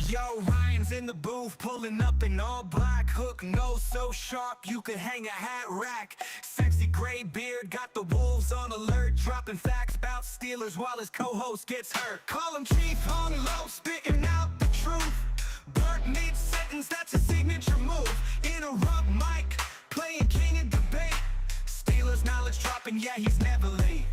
Yo, Ryan's in the booth, pulling up in all black. Hook nose so sharp, you could hang a hat rack. Sexy gray beard, got the wolves on alert. Dropping facts about Steelers while his co-host gets hurt. Call him Chief Hung Low, spitting out the truth. Bert mid-sentence, that's a signature move. Interrupt Mike, playing king of debate. Steelers knowledge dropping, yeah, he's never late.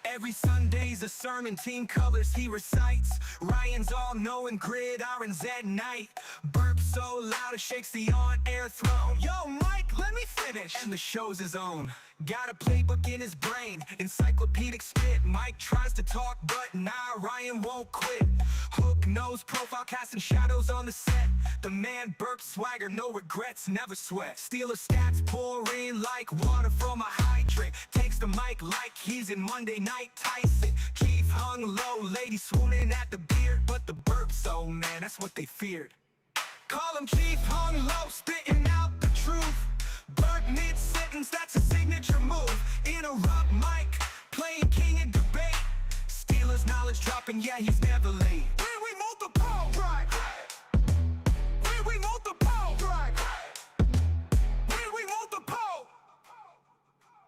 Every Sunday's a sermon, team colors he recites. Ryan's all-knowing gridirons at night. Burp so loud it shakes the on-air throne. Yo, Mike, let me finish. And the show's his own. Got a playbook in his brain, encyclopedic spit. Mike tries to talk, but nah, Ryan won't quit. Hook nose, profile casting shadows on the set. The man burp swagger, no regrets, never sweat. Steeler stats pour in like water from a hydrant. Takes the mic like he's in Monday Night Tyson. Keith hung low, lady swooning at the beard. But the burps, oh man, that's what they feared. Call him Chief hung low, spitting out the truth. Bert mid-sentence, that's a signature move. Interrupt Mike, playing king in debate. Steelers knowledge dropping, yeah, he's never late. When we multiple, right? When we multiple, right? When we multiple.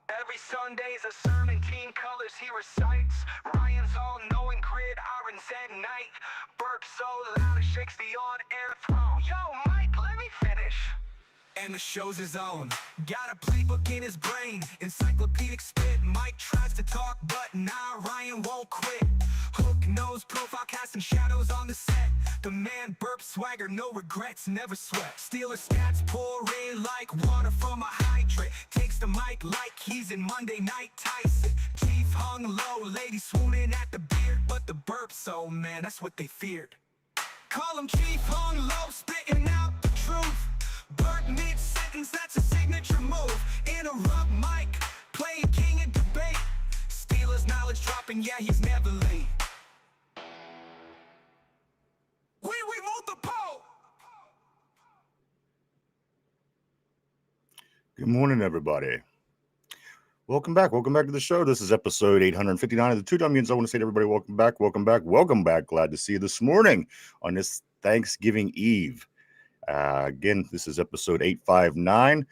Every Sunday's a sermon, team colors he recites. Ryan's all-knowing gridirons at night. Burp so loud it shakes the on-air throne. Yo, Mike, let me finish. And the show's his own. Got a playbook in his brain, encyclopedic spit. Mike tries to talk, but nah, Ryan won't quit. Hook nose, profile casting shadows on the set. The man burp swagger, no regrets, never sweat. Steeler stats pour in like water from a hydrant. Takes the mic like he's in Monday Night Tyson. Chief hung low, lady swooning at the beard. But the burps, oh man, that's what they feared. Call him Chief hung low, spitting out the truth. Bert mid-sentence, that's a signature move. Interrupt Mike, playing king in debate. Steelers knowledge dropping, yeah, he's never late. We multiple. Good morning, everybody. Welcome back to the show. This is episode 859 of the Two Dum Yinzers. I want to say to everybody, welcome back. Glad to see you this morning on this Thanksgiving Eve. Again, this is episode 859.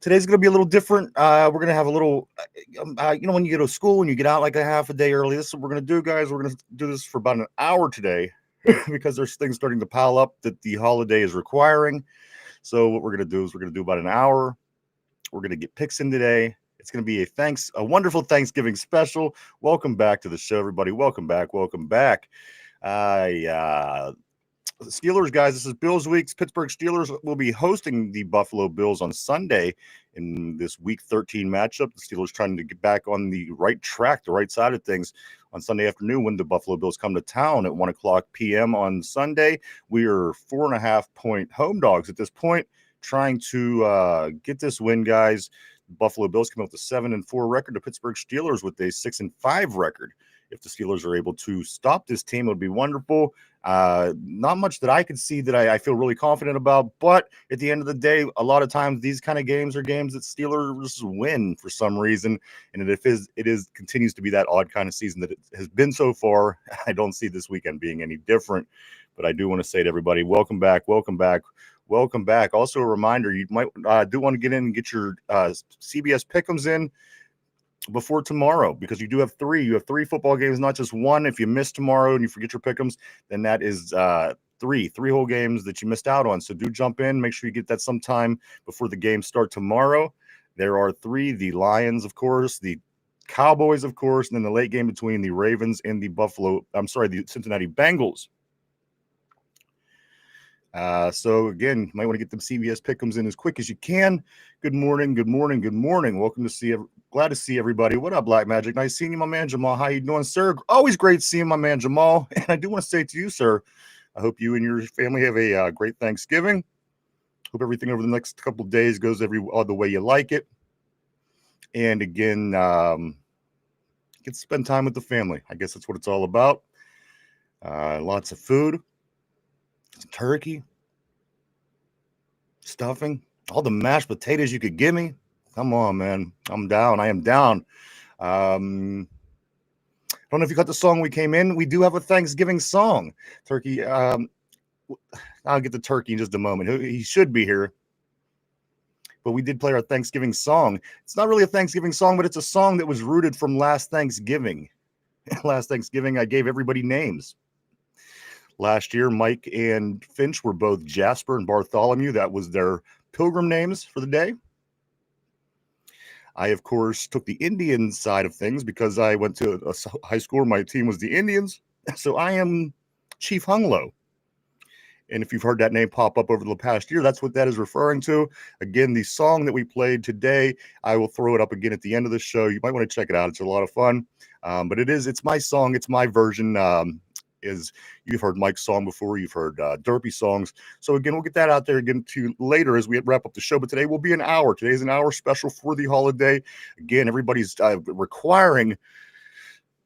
Today's going to be a little different. We're going to have a little, when you go to school and you get out like a half a day early, this is what we're going to do, guys. We're going to do this for about an hour today because there's things starting to pile up that the holiday is requiring. So what we're going to do is we're going to do about an hour. We're going to get picks in today. It's going to be a wonderful Thanksgiving special. Welcome back to the show, everybody. Welcome back. Steelers, guys, this is Bills Weeks. Pittsburgh Steelers will be hosting the Buffalo Bills on Sunday in this Week 13 matchup. The Steelers trying to get back on the right track, the right side of things on Sunday afternoon when the Buffalo Bills come to town at 1 o'clock p.m. on Sunday. We are 4.5-point home dogs at this point, trying to get this win, guys. Buffalo Bills come out with a 7-4 record. The Pittsburgh Steelers with a 6-5 record. If the Steelers are able to stop this team, it would be wonderful. Not much that I can see that I feel really confident about, but at the end of the day, a lot of times these kind of games are games that Steelers win for some reason, and it continues to be that odd kind of season that it has been so far. I don't see this weekend being any different, but I do want to say to everybody, welcome back. Also, a reminder, you might do want to get in and get your CBS Pick'ems in before tomorrow, because you have three football games, not just one. If you miss tomorrow and you forget your pick'ems, then that is three whole games that you missed out on. So do jump in, make sure you get that sometime before the games start tomorrow. There are three: the Lions, of course, the Cowboys, of course, and then the late game between the Ravens and the Cincinnati Bengals. So again, you might want to get them CBS Pick'ems in as quick as you can. Good morning. Glad to see everybody. What up, Black Magic? Nice seeing you, my man Jamal. How you doing, sir? Always great seeing my man Jamal. And I do want to say to you, sir, I hope you and your family have a great Thanksgiving. Hope everything over the next couple of days goes the way you like it. And again, get to spend time with the family. I guess that's what it's all about. Lots of food. Some turkey, stuffing, all the mashed potatoes you could give me. Come on, man. I'm down. I am down. I don't know if you got the song we came in. We do have a Thanksgiving song. Turkey. I'll get the turkey in just a moment. He should be here. But we did play our Thanksgiving song. It's not really a Thanksgiving song, but it's a song that was rooted from last Thanksgiving. Last Thanksgiving, I gave everybody names. Last year, Mike and Finch were both Jasper and Bartholomew. That was their pilgrim names for the day. I, of course, took the Indian side of things because I went to a high school where my team was the Indians. So I am Chief Hunglo. And if you've heard that name pop up over the past year, that's what that is referring to. Again, the song that we played today, I will throw it up again at the end of the show. You might want to check it out. It's a lot of fun. But it's my song. It's my version. You've heard Mike's song before. You've heard Derpy songs. So again, we'll get that out there again to later as we wrap up the show. But today will be an hour. Today is an hour special for the holiday. Again, everybody's requiring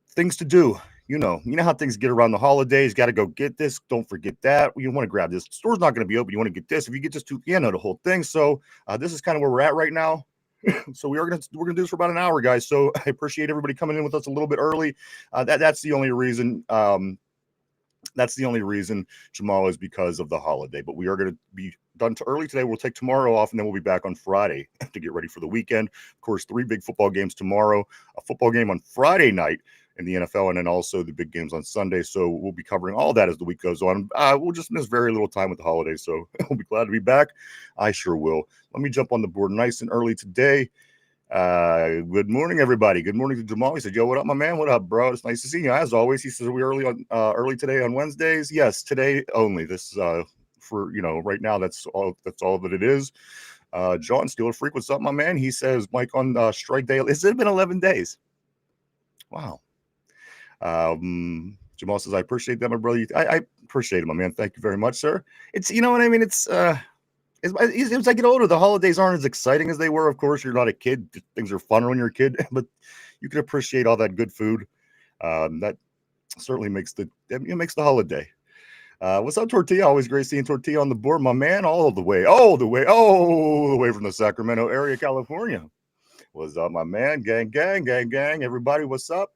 things to do. You know how things get around the holidays. Got to go get this. Don't forget that. You want to grab this. The store's not going to be open. You want to get this. If you get this to the whole thing. So this is kind of where we're at right now. So we're gonna do this for about an hour, guys. So I appreciate everybody coming in with us a little bit early. That's the only reason. That's the only reason, Jamal, is because of the holiday. But we are going to be done early today. We'll take tomorrow off, and then we'll be back on Friday to get ready for the weekend. Of course, 3 big football games tomorrow, a football game on Friday night in the NFL, and then also the big games on Sunday. So we'll be covering all that as the week goes on. We'll just miss very little time with the holidays, so we'll be glad to be back. I sure will. Let me jump on the board nice and early today. Good morning, everybody. Good morning to Jamal. He said, "Yo, what up, my man? What up, bro? It's nice to see you." As always, he says, "Are we early today on Wednesdays?" Yes, today only. This for right now. That's all that it is. John Steeler Freak, what's up, my man? He says, "Mike on strike day. Has it been 11 days?" Wow. Jamal says, "I appreciate that, my brother." I appreciate it, my man. Thank you very much, sir. It's what I mean. It's as I get older, the holidays aren't as exciting as they were. Of course, you're not a kid. Things are funner when you're a kid, but you can appreciate all that good food. That certainly makes the holiday. What's up, Tortilla? Always great seeing Tortilla on the board, my man. All the way from the Sacramento area, California. What's up, my man? Gang. Everybody, what's up?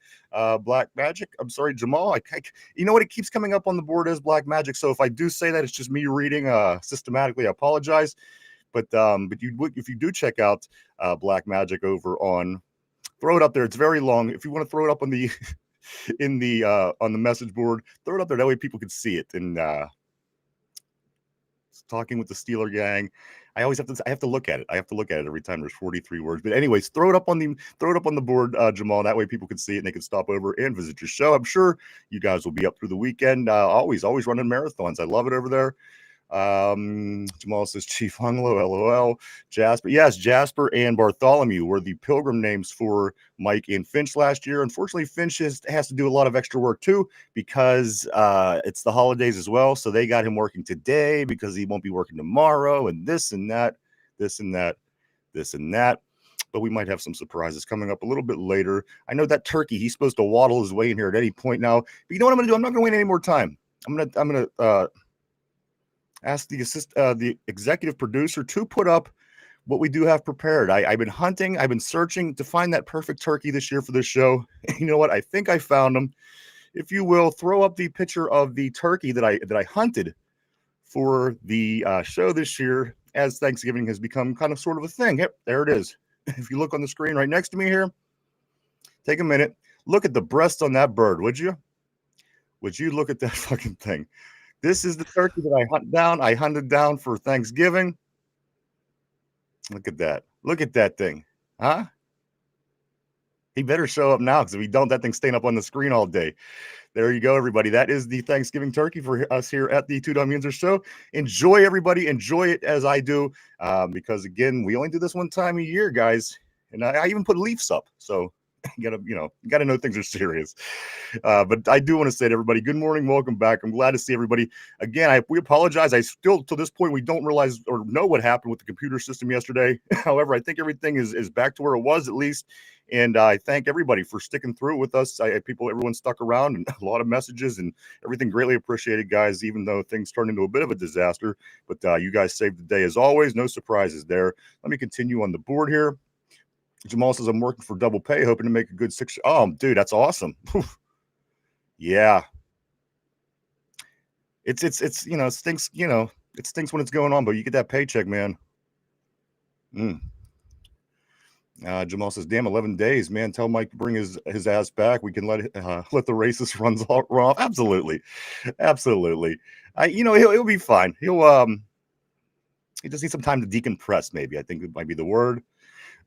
Black Magic. I'm sorry, Jamal. You know what? It keeps coming up on the board as Black Magic. So if I do say that, it's just me reading systematically. I apologize. But if you do check out Black Magic over on, throw it up there. It's very long. If you want to throw it up on the on the message board, throw it up there. That way people can see it. And talking with the Steeler gang. I have to look at it. I have to look at it every time. There's 43 words. But anyways, throw it up on the board, Jamal. That way people can see it and they can stop over and visit your show. I'm sure you guys will be up through the weekend. Always running marathons. I love it over there. Jamal says Chief Hunglo, LOL. Jasper, yes, Jasper and Bartholomew were the pilgrim names for Mike and Finch last year. Unfortunately, Finch has to do a lot of extra work too because it's the holidays as well. So they got him working today because he won't be working tomorrow, and this and that. But we might have some surprises coming up a little bit later. I know that turkey, he's supposed to waddle his way in here at any point now. But you know what I'm gonna do? I'm not gonna wait any more time. I'm gonna ask the executive producer to put up what we do have prepared. I've been hunting. I've been searching to find that perfect turkey this year for this show. You know what? I think I found him. If you will, throw up the picture of the turkey that I hunted for the show this year, as Thanksgiving has become kind of sort of a thing. Yep, there it is. If you look on the screen right next to me here, take a minute. Look at the breast on that bird, would you? Would you look at that fucking thing? This is the turkey that I hunted down for Thanksgiving. Look at that. Look at that thing. Huh? He better show up now because if he don't, that thing's staying up on the screen all day. There you go, everybody. That is the Thanksgiving turkey for us here at the Dum Yinzers show. Enjoy, everybody. Enjoy it as I do because, again, we only do this one time a year, guys. And I even put leaves up. So you gotta know things are serious. But I do want to say to everybody, good morning, welcome back. I'm glad to see everybody again. We apologize. I still, to this point, we don't realize or know what happened with the computer system yesterday. However, I think everything is back to where it was, at least. And I thank everybody for sticking through with us. Everyone stuck around, and a lot of messages and everything. Greatly appreciated, guys, even though things turned into a bit of a disaster. But you guys saved the day as always. No surprises there. Let me continue on the board here. Jamal says, I'm working for double pay, hoping to make a good 6. Oh, dude, that's awesome. Yeah. It's it stinks, it stinks when it's going on, but you get that paycheck, man. Mm. Jamal says, "Damn, 11 days, man. Tell Mike to bring his ass back. We can let the racist runs run off. Absolutely, absolutely. He'll be fine. He just needs some time to decompress. Maybe I think it might be the word.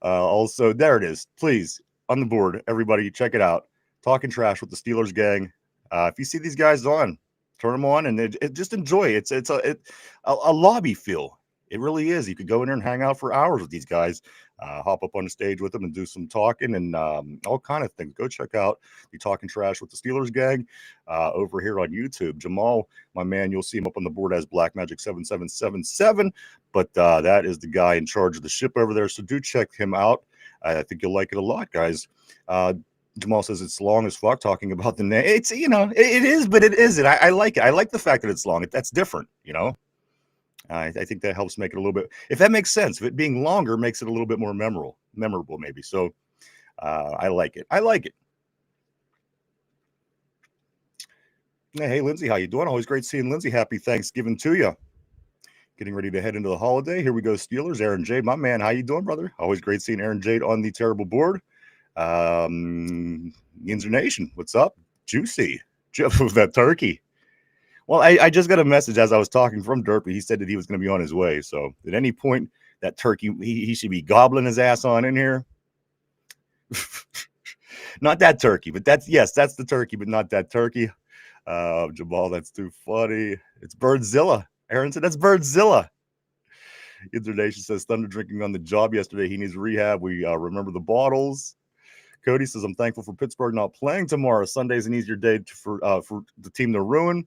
Also, there it is. Please, on the board, everybody, check it out. Talking trash with the Steelers gang. If you see these guys on, turn them on and just enjoy. It's a lobby feel. It really is. You could go in there and hang out for hours with these guys, hop up on the stage with them and do some talking and all kind of things. Go check out the Talking Trash with the Steelers gang over here on YouTube. Jamal, my man, you'll see him up on the board as Black Magic 7777. But that is the guy in charge of the ship over there. So do check him out. I think you'll like it a lot, guys. Jamal says it's long as fuck talking about the name. It is, but it isn't. I like it. I like the fact that it's long. That's different. I think that helps make it a little bit, if that makes sense. If it being longer makes it a little bit more memorable maybe. So I like it. I like it. Hey, Lindsay, how you doing? Always great seeing Lindsay. Happy Thanksgiving to you. Getting ready to head into the holiday. Here we go, Steelers. Aaron Jade, my man. How you doing, brother? Always great seeing Aaron Jade on the terrible board. Yinzer Nation, what's up? Juicy. Jeff with that turkey. Well, I just got a message as I was talking from Derpy. He said that he was going to be on his way. So at any point, that turkey, he should be gobbling his ass on in here. Not that turkey, but that's the turkey, but not that turkey. Jamal, that's too funny. It's Birdzilla. Aaron said that's Birdzilla. Internation says Thunder drinking on the job yesterday. He needs rehab. We remember the bottles. Cody says I'm thankful for Pittsburgh not playing tomorrow. Sunday's an easier day for the team to ruin.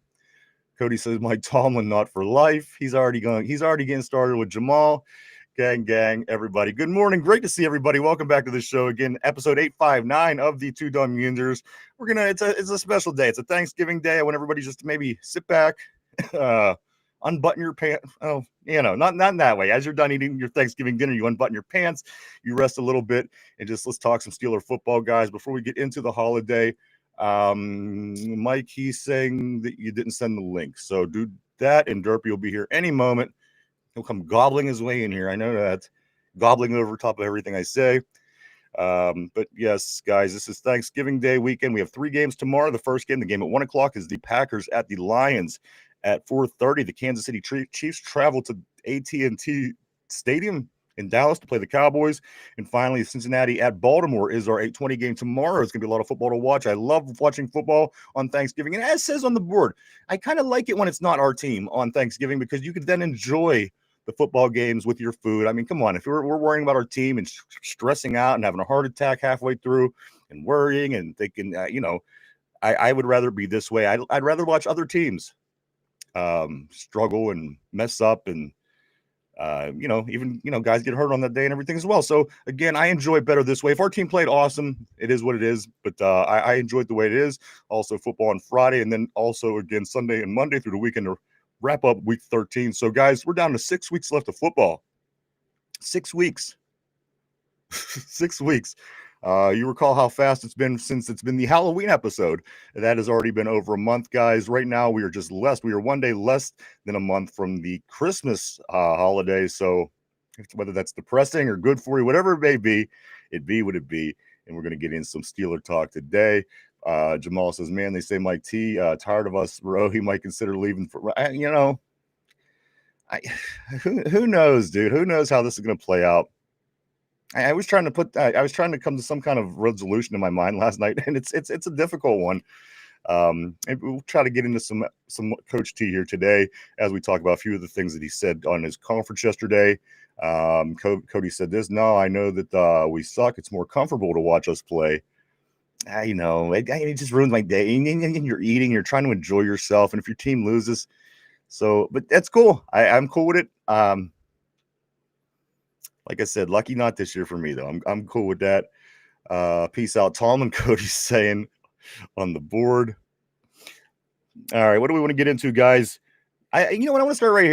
Cody says Mike Tomlin not for life. He's already getting started with Jamal. Gang, everybody. Good morning. Great to see everybody. Welcome back to the show again. Episode 859 of the Two Dum Yinzers. It's a special day. It's a Thanksgiving day. I want everybody just to maybe sit back, unbutton your pants. Oh, not in that way. As you're done eating your Thanksgiving dinner, you unbutton your pants, you rest a little bit, and just let's talk some Steeler football, guys, before we get into the holiday. Mike, he's saying that you didn't send the link. So do that, and Derpy will be here any moment. He'll come gobbling his way in here. I know that. Gobbling over top of everything I say. But yes, guys, this is Thanksgiving Day weekend. We have 3 games tomorrow. The first game, the game at 1 o'clock, is the Packers at the Lions. At 4:30, the Kansas City Chiefs travel to AT&T Stadium in Dallas to play the Cowboys. And finally, Cincinnati at Baltimore is our 8:20 game tomorrow. It's going to be a lot of football to watch. I love watching football on Thanksgiving. And as says on the board, I kind of like it when it's not our team on Thanksgiving because you could then enjoy the football games with your food. I mean, come on. If we're worrying about our team and stressing out and having a heart attack halfway through and worrying and thinking, I would rather be this way. I'd rather watch other teams struggle and mess up and even guys get hurt on that day and everything as well. So again, I enjoy it better this way. If our team played awesome, it is what it is. But I enjoyed the way it is. Also football on Friday, and then also again Sunday and Monday through the weekend to wrap up week 13. So guys, we're down to 6 weeks left of football. 6 weeks. 6 weeks. You recall how fast it's been since it's been the Halloween episode. That has already been over a month, guys. Right now, we are 1 day less than a month from the Christmas holiday. So whether that's depressing or good for you, whatever it may be, it be what it be. And we're going to get in some Steeler talk today. Jamal says, man, they say Mike T, tired of us, bro. He might consider leaving for, who knows, dude? Who knows how this is going to play out? I was trying to come to some kind of resolution in my mind last night, and it's a difficult one. And we'll try to get into some Coach T here today as we talk about a few of the things that he said on his conference yesterday. Cody said this. No, I know that we suck. It's more comfortable to watch us play. It just ruins my day. And you're eating, you're trying to enjoy yourself, and if your team loses, but that's cool. I'm cool with it. Like I said, lucky not this year for me, though. I'm cool with that. Peace out, Tom and Cody's saying on the board. All right, what do we want to get into, guys? I want to start right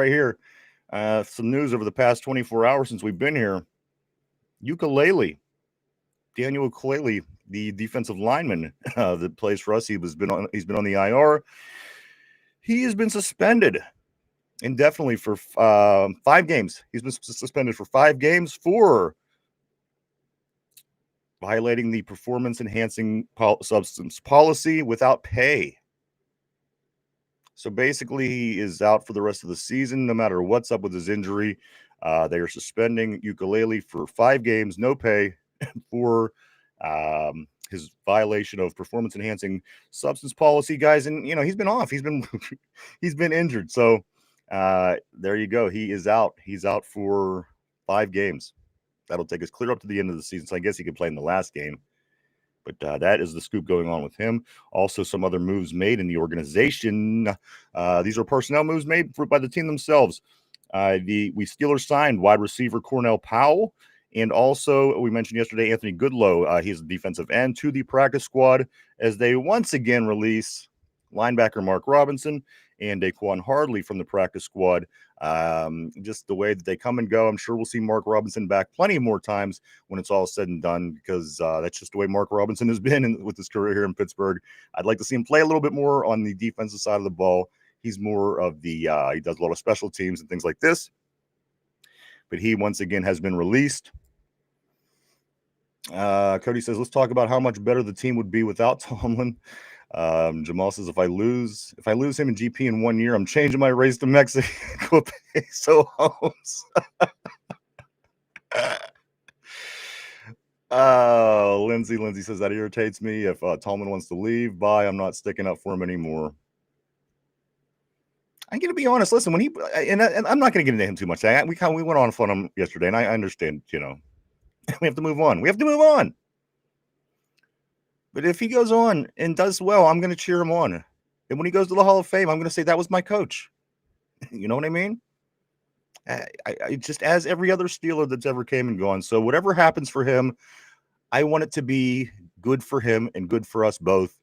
here. Some news over the past 24 hours since we've been here. Ukulele. Daniel Ukulele, the defensive lineman that plays for us, he's been on the IR. He has been suspended indefinitely for 5 games. He's been suspended for 5 games for violating the performance-enhancing substance policy without pay. So basically, he is out for the rest of the season, no matter what's up with his injury. They are suspending Ukulele for 5 games, no pay, for his violation of performance-enhancing substance policy, guys. And he's been off. He's been he's been injured. So there you go. He is out. He's out for 5 games. That'll take us clear up to the end of the season. So I guess he could play in the last game. But that is the scoop going on with him. Also, some other moves made in the organization. These are personnel moves made by the team themselves. We Steelers signed wide receiver Cornell Powell. And also, we mentioned yesterday, Anthony Goodlow. He's a defensive end to the practice squad as they once again release linebacker Mark Robinson and Daquan Hardley from the practice squad. Just the way that they come and go, I'm sure we'll see Mark Robinson back plenty more times when it's all said and done, because that's just the way Mark Robinson has been with his career here in Pittsburgh. I'd like to see him play a little bit more on the defensive side of the ball. He's more of the he does a lot of special teams and things like this. But he once again has been released. Cody says, let's talk about how much better the team would be without Tomlin. Jamal says, if I lose him in GP in 1 year, I'm changing my race to Mexico. Peso homes. Lindsay says that irritates me. If Tomlin wants to leave, bye. I'm not sticking up for him anymore. I'm gonna be honest. Listen, when and I'm not gonna get into him too much. We went on fun him yesterday, and I understand. We have to move on. But if he goes on and does well, I'm going to cheer him on. And when he goes to the Hall of Fame, I'm going to say that was my coach. You know what I mean? I just, as every other Steeler that's ever came and gone. So whatever happens for him, I want it to be good for him and good for us both.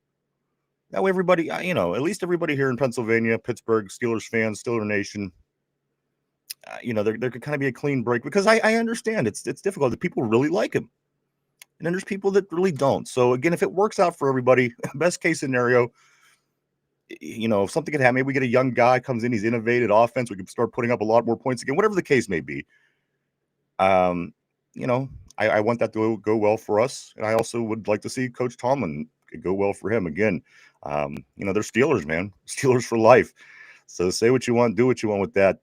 That way everybody, at least everybody here in Pennsylvania, Pittsburgh, Steelers fans, Steeler Nation, there could kind of be a clean break, because I understand it's difficult. People really like him. And then there's people that really don't. So again, if it works out for everybody, best case scenario, if something could happen, maybe we get a young guy comes in, he's innovated offense, we can start putting up a lot more points again, whatever the case may be. I want that to go well for us. And I also would like to see Coach Tomlin go well for him again. They're Steelers, man. Steelers for life. So say what you want, do what you want with that.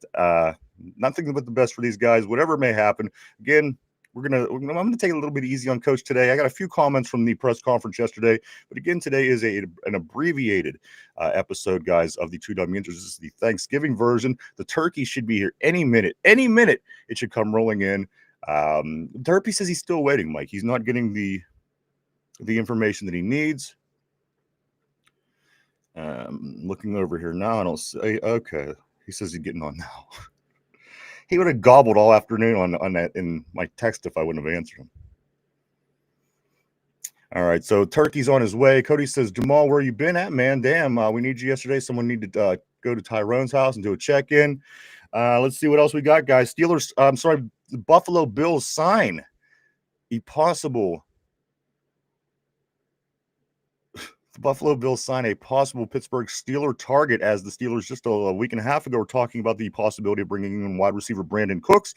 Nothing but the best for these guys, whatever may happen. Again, I'm going to take it a little bit easy on Coach today. I got a few comments from the press conference yesterday, but again, today is an abbreviated episode, guys, of the Dum Yinzers. This is the Thanksgiving version. The turkey should be here any minute. It should come rolling in. Derpy says he's still waiting, Mike. He's not getting the information that he needs. Looking over here now, I don't say, okay. He says he's getting on now. He would have gobbled all afternoon on that in my text if I wouldn't have answered him. All right, so Turkey's on his way. Cody says, Jamal, where you been at, man? Damn, we need you yesterday. Someone needed to go to Tyrone's house and do a check-in. Let's see what else we got, guys. The Buffalo Bills sign a possible Pittsburgh Steeler target, as the Steelers just a week and a half ago were talking about the possibility of bringing in wide receiver Brandon Cooks.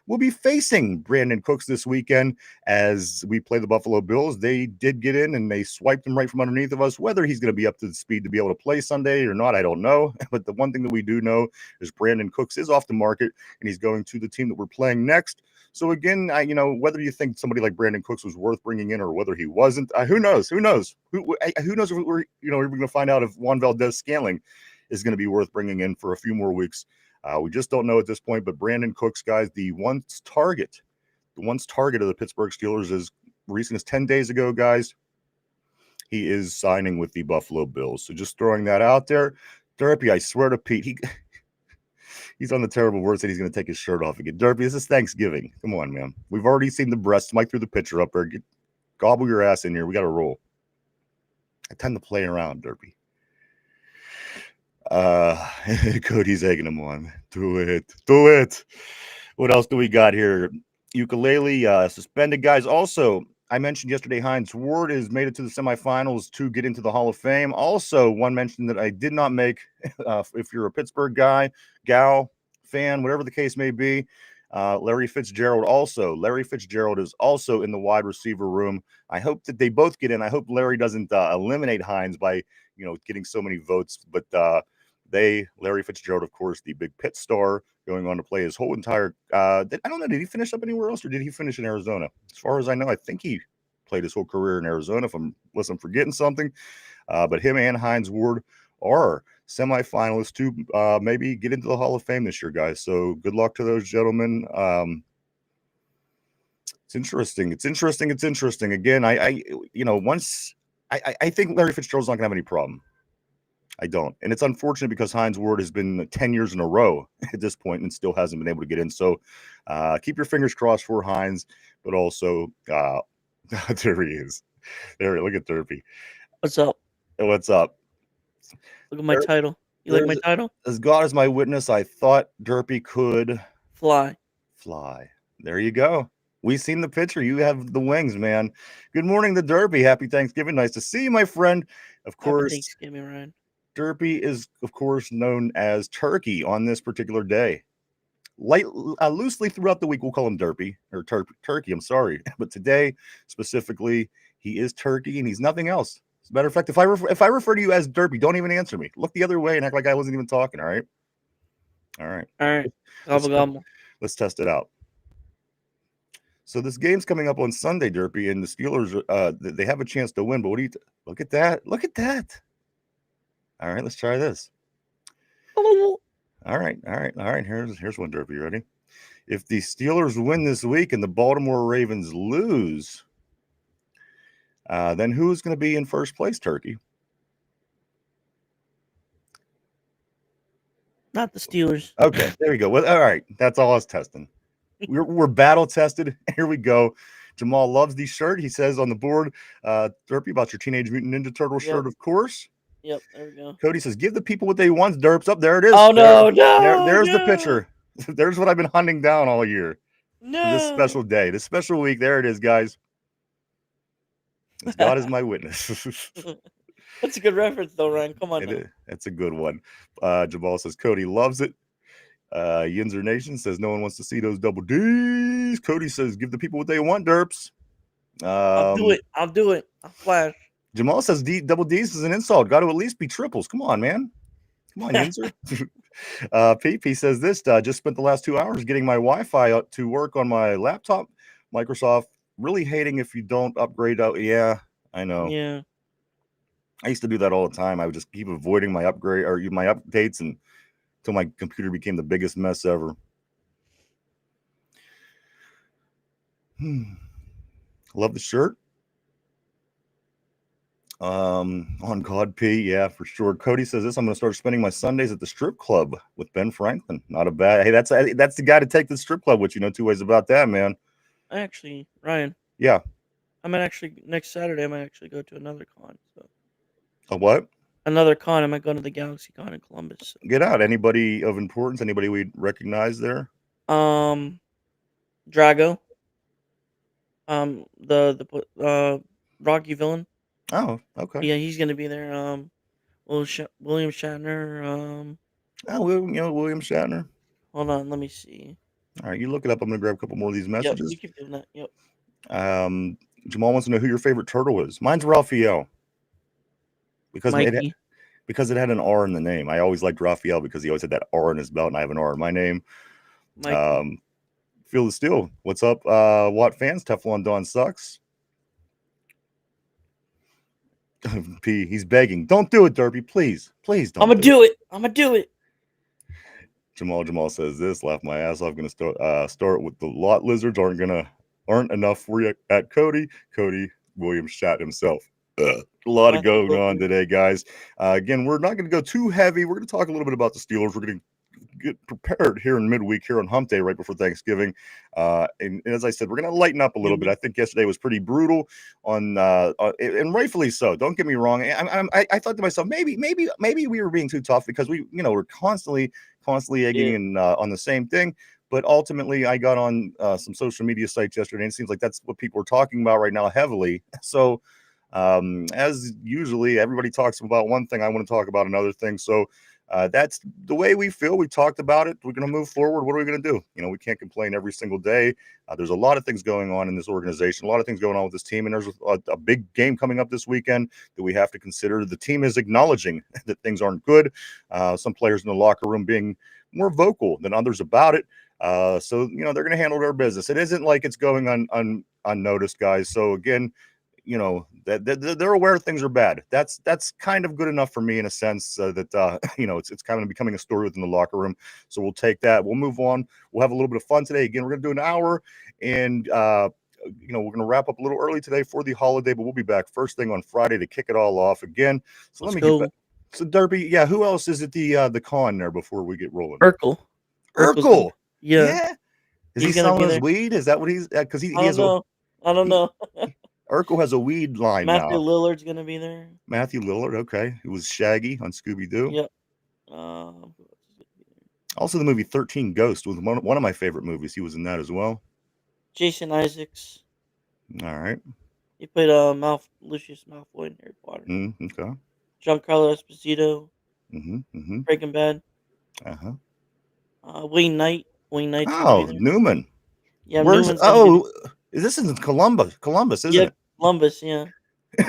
We'll be facing Brandon Cooks this weekend as we play the Buffalo Bills. They did get in and they swiped him right from underneath of us. Whether he's going to be up to the speed to be able to play Sunday or not, I don't know. But the one thing that we do know is Brandon Cooks is off the market and he's going to the team that we're playing next. So again, whether you think somebody like Brandon Cooks was worth bringing in or whether he wasn't, who knows? Who knows if we're going to find out if Juan Valdez-Scantling is going to be worth bringing in for a few more weeks. We just don't know at this point. But Brandon Cooks, guys, the once target of the Pittsburgh Steelers, as recent as 10 days ago, guys, he is signing with the Buffalo Bills. So just throwing that out there. Derpy, I swear to Pete, he's on the terrible word that he's going to take his shirt off again. Derpy, this is Thanksgiving. Come on, man. We've already seen the breasts. Mike threw the picture up there. Gobble your ass in here. We got to roll. I tend to play around, Derpy. Cody's egging him on. Do it. What else do we got here? Ukulele suspended, guys. Also, I mentioned yesterday Hines Ward has made it to the semifinals to get into the Hall of Fame. Also, one mention that I did not make, if you're a Pittsburgh guy, gal, fan, whatever the case may be, Larry Fitzgerald also. Larry Fitzgerald is also in the wide receiver room. I hope that they both get in. I hope Larry doesn't eliminate Hines by, getting so many votes. But Larry Fitzgerald, of course, the big Pitt star, going on to play his whole entire. I don't know. Did he finish up anywhere else, or did he finish in Arizona? As far as I know, I think he played his whole career in Arizona. Unless I'm forgetting something, but him and Hines Ward are semifinalists to maybe get into the Hall of Fame this year, guys. So good luck to those gentlemen. It's interesting. It's interesting. It's interesting. Again, I think Larry Fitzgerald's not gonna have any problem. I don't. And it's unfortunate because Hines Ward has been 10 years in a row at this point and still hasn't been able to get in. So keep your fingers crossed for Hines, but also there he is. There, look at Derpy. What's up? What's up? Look at my title. You like my title? As God is my witness, I thought Derpy could fly. There you go. We've seen the picture. You have the wings, man. Good morning, the Derpy. Happy Thanksgiving. Nice to see you, my friend. Of course. Happy Thanksgiving, Ryan. Derpy is, of course, known as Turkey on this particular day. Loosely throughout the week, we'll call him Derpy or Turkey. I'm sorry, but today specifically, he is Turkey, and he's nothing else. As a matter of fact, if I refer to you as Derpy, don't even answer me. Look the other way and act like I wasn't even talking. All right. Let's test it out. So this game's coming up on Sunday, Derpy, and the Steelers they have a chance to win. But what do you look at that? Look at that. All right, let's try this. All right. Here's one, Derpy. Ready? If the Steelers win this week and the Baltimore Ravens lose, then who's going to be in first place, Turkey? Not the Steelers. Okay, there you go. Well, all right, that's all I was testing. We're battle tested. Here we go. Jamal loves the shirt. He says on the board, Derpy, about your Teenage Mutant Ninja Turtle shirt, of course. Yep, there we go. Cody says, give the people what they want, Derps. Up there it is. Oh, no, there's the picture. There's what I've been hunting down all year. No. This special day, this special week. There it is, guys. God is my witness. That's a good reference, though, Ryan. Come on. It's a good one. Jamal says, Cody loves it. Yinzer Nation says, no one wants to see those double D's. Cody says, give the people what they want, Derps. I'll do it. I'll flash. Jamal says double D's is an insult. Got to at least be triples. Come on, man. Come on, Yinzer. PP says this. Just spent the last 2 hours getting my Wi-Fi to work on my laptop. Microsoft really hating if you don't upgrade out. Yeah, I know. Yeah. I used to do that all the time. I would just keep avoiding my upgrade or my updates until my computer became the biggest mess ever. Love the shirt. On God P, yeah, for sure. Cody says this. I'm going to start spending my Sundays at the strip club with Ben Franklin. Not a bad. Hey, that's the guy to take the strip club with. You know, two ways about that, man. Actually, Ryan. Yeah. Next Saturday. I might actually go to another con. So. A what? Another con. I might go to the Galaxy Con in Columbus. So. Get out. Anybody of importance? Anybody we recognize there? Drago. The Rocky villain. Oh, okay. Yeah, he's gonna be there. William Shatner. William Shatner. Hold on, let me see. All right, you look it up. I'm gonna grab a couple more of these messages. Yep, you keep doing that. Yep. Jamal wants to know who your favorite turtle is. Mine's Raphael. Because it had an R in the name. I always liked Raphael because he always had that R in his belt, and I have an R in my name. Mikey. Feel the Steel. What's up, Watt fans? Teflon Don sucks. P, he's begging. Don't do it, Derpy. Please don't. I'm gonna do it. I'm gonna do it. Jamal says this. Laugh my ass off. Gonna start with the lot lizards aren't enough for you at Cody. Cody Williams shot himself. A lot of going on today, guys. Again, we're not going to go too heavy. We're going to talk a little bit about the Steelers. We're going to get prepared here in midweek, here on Hump Day, right before Thanksgiving. And as I said, we're going to lighten up a little bit. I think yesterday was pretty brutal and rightfully so. Don't get me wrong. I thought to myself, maybe we were being too tough because we're constantly egging and on the same thing. But ultimately, I got on some social media sites yesterday, and it seems like that's what people are talking about right now heavily. So, as usually, everybody talks about one thing. I want to talk about another thing. So, that's the way we feel. We talked about it. We're going to move forward. What are we going to do? We can't complain every single day. There's a lot of things going on in this organization, a lot of things going on with this team, and there's a big game coming up this weekend that we have to consider. The team is acknowledging that things aren't good. Some players in the locker room being more vocal than others about it. So they're going to handle their business. It isn't like it's going unnoticed, guys. So again, that they're aware things are bad. That's kind of good enough for me in a sense that it's kind of becoming a story within the locker room. So we'll take that. We'll move on. We'll have a little bit of fun today. Again, we're going to do an hour, and we're going to wrap up a little early today for the holiday, but we'll be back first thing on Friday to kick it all off again. So Let's let me go. get back. So Derby, yeah. Who else is at the con there before we get rolling? Urkel. Urkel. Yeah. Yeah. Is He's he gonna be selling his there. weed? Is that what he's? Because he I has don't know. I don't know. Urkel has a weed line Matthew now. Lillard's gonna be there. Matthew Lillard, okay. It was Shaggy on Scooby Doo. Yep. Who else is gonna be there? Also, the movie 13 Ghost was one of my favorite movies. He was in that as well. Jason Isaacs. All right. He played Lucius Malfoy in Harry Potter. Okay. Giancarlo Esposito. Mm-hmm. Breaking Bad. Uh-huh. Wayne Knight. Wayne Knight's gonna be Oh, there. Newman. Yeah, Where's Newman's gonna be there. This is in Columbus, isn't Yep. it? Columbus. Yeah.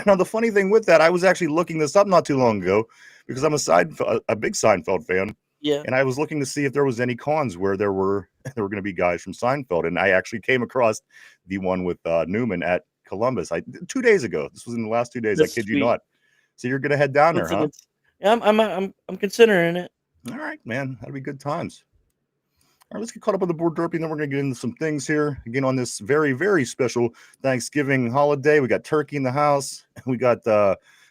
Now, the funny thing with that, I was actually looking this up not too long ago because I'm a big Seinfeld fan. Yeah. And I was looking to see if there was any cons where there were going to be guys from Seinfeld, and I actually came across the one with Newman at Columbus. 2 days ago. This was in the last 2 days. I That's kid you sweet. not. So you're going to head down there, huh? Yeah, I'm considering it. All right, man. That'll be good times. All right, let's get caught up on the board derpy, and then we're going to get into some things here. Again, on this very, very special Thanksgiving holiday, we got turkey in the house. We got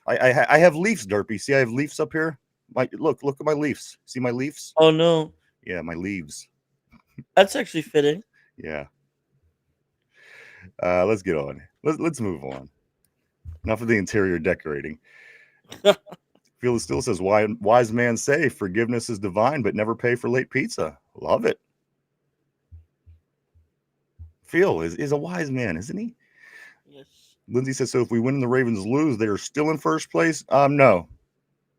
I have Leafs derpy. See, I have Leafs up here. Look at my Leafs. See my Leafs? Oh no. Yeah, my leaves. That's actually fitting. Yeah. Let's get on. Let's move on. Enough of the interior decorating. Phil still says, wise man say forgiveness is divine, but never pay for late pizza. Love it. Phil is a wise man, isn't he? Yes. Lindsay says, so if we win and the Ravens lose, they are still in first place? No.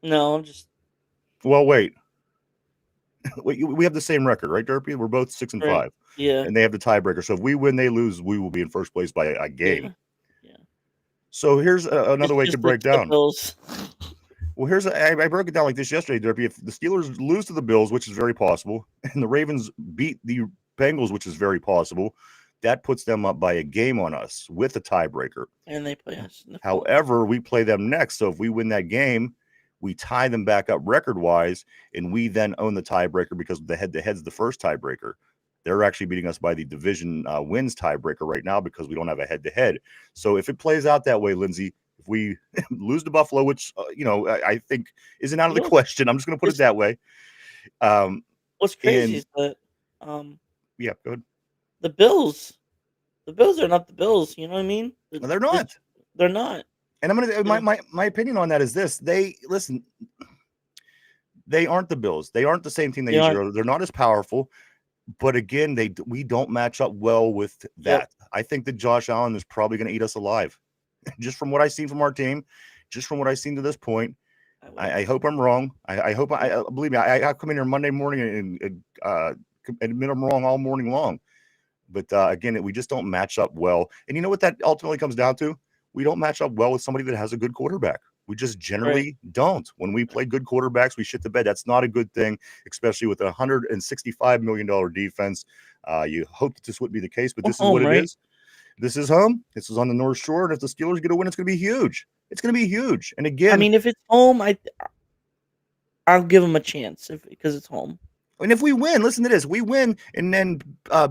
No, I'm just. Well, wait. We have the same record, right, Derpy? We're both 6-5. Right. Yeah. And they have the tiebreaker. So if we win, they lose, we will be in first place by a game. Yeah. So here's another way to break down. Bills. Well, I broke it down like this yesterday, Derpy. If the Steelers lose to the Bills, which is very possible, and the Ravens beat the Bengals, which is very possible, that puts them up by a game on us with a tiebreaker. And they play us. However, we play them next. So if we win that game, we tie them back up record-wise, and we then own the tiebreaker because the head-to-head's the first tiebreaker. They're actually beating us by the division wins tiebreaker right now because we don't have a head-to-head. So if it plays out that way, Lindsay, if we lose to Buffalo, which, I think isn't out of the question. I'm just going to put it that way. What's crazy is that yeah, go ahead. The Bills are not the Bills. You know what I mean? They're not. They're not. And I'm gonna my opinion on that is this: they aren't the Bills. They aren't the same team they usually are. They're not as powerful. But again, we don't match up well with that. Yep. I think that Josh Allen is probably going to eat us alive, just from what I've seen from our team, just from what I've seen to this point. I hope I'm wrong. I hope believe me. I come in here Monday morning and admit I'm wrong all morning long. But again, we just don't match up well. And you know what that ultimately comes down to? We don't match up well with somebody that has a good quarterback. We just generally don't. When we play good quarterbacks, we shit the bed. That's not a good thing, especially with a $165 million defense. You hope that this would be the case, but this is what it is. This is home. This is on the North Shore. And if the Steelers get a win, it's going to be huge. It's going to be huge. And again, I mean, if it's home, I'll give them a chance because it's home. And if we win, listen to this, we win and then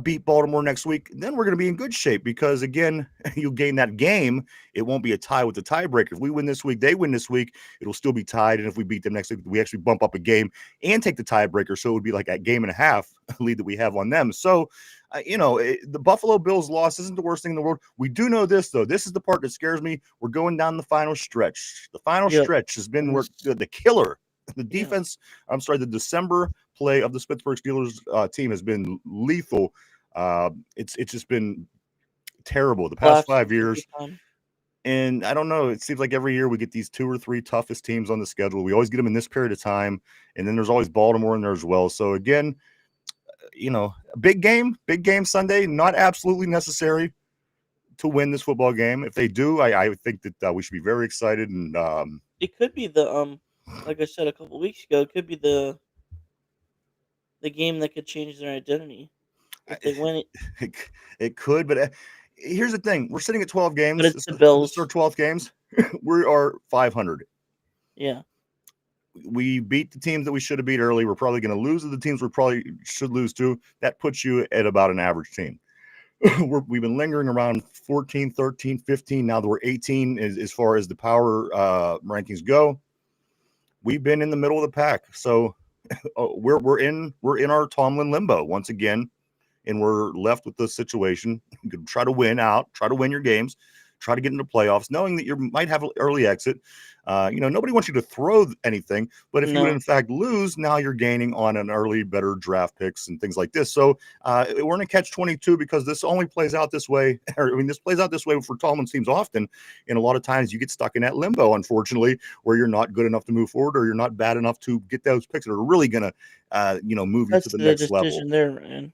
beat Baltimore next week, then we're going to be in good shape because, again, you gain that game. It won't be a tie with the tiebreaker. If we win this week, they win this week, it'll still be tied. And if we beat them next week, we actually bump up a game and take the tiebreaker. So it would be like a game and a half lead that we have on them. So, the Buffalo Bills loss isn't the worst thing in the world. We do know this, though. This is the part that scares me. We're going down the final stretch. The final stretch has been the killer The Yeah. defense, the December play of the Pittsburgh Steelers team has been lethal. It's just been terrible the past Collapses 5 every years. time. And I don't know. It seems like every year we get these 2 or 3 toughest teams on the schedule. We always get them in this period of time, and then there's always Baltimore in there as well. So again, big game Sunday. Not absolutely necessary to win this football game. If they do, I think that we should be very excited. And It could be like I said a couple weeks ago, it could be the game that could change their identity if they win it. it could, but here's the thing: we're sitting at 12 But games. it's the This is our Bills. 12th games. We are 500. Yeah. We beat the teams that we should have beat early. We're probably going to lose to the teams we probably should lose to. That puts you at about an average team. We've been lingering around 14, 13, 15. Now that we're 18 as far as the power rankings go. We've been in the middle of the pack. So we're in our Tomlin limbo once again, and we're left with the situation. You can try to win your games, try to get into playoffs, knowing that you might have an early exit. Nobody wants you to throw anything, but if you would No. in fact lose, now you're gaining on an early, better draft picks and things like this. So we're in a catch-22 because this only plays out this way. This plays out this way for Tomlin teams often, and a lot of times you get stuck in that limbo, unfortunately, where you're not good enough to move forward or you're not bad enough to get those picks that are really going to, move you to That's the the next level. decision there, man.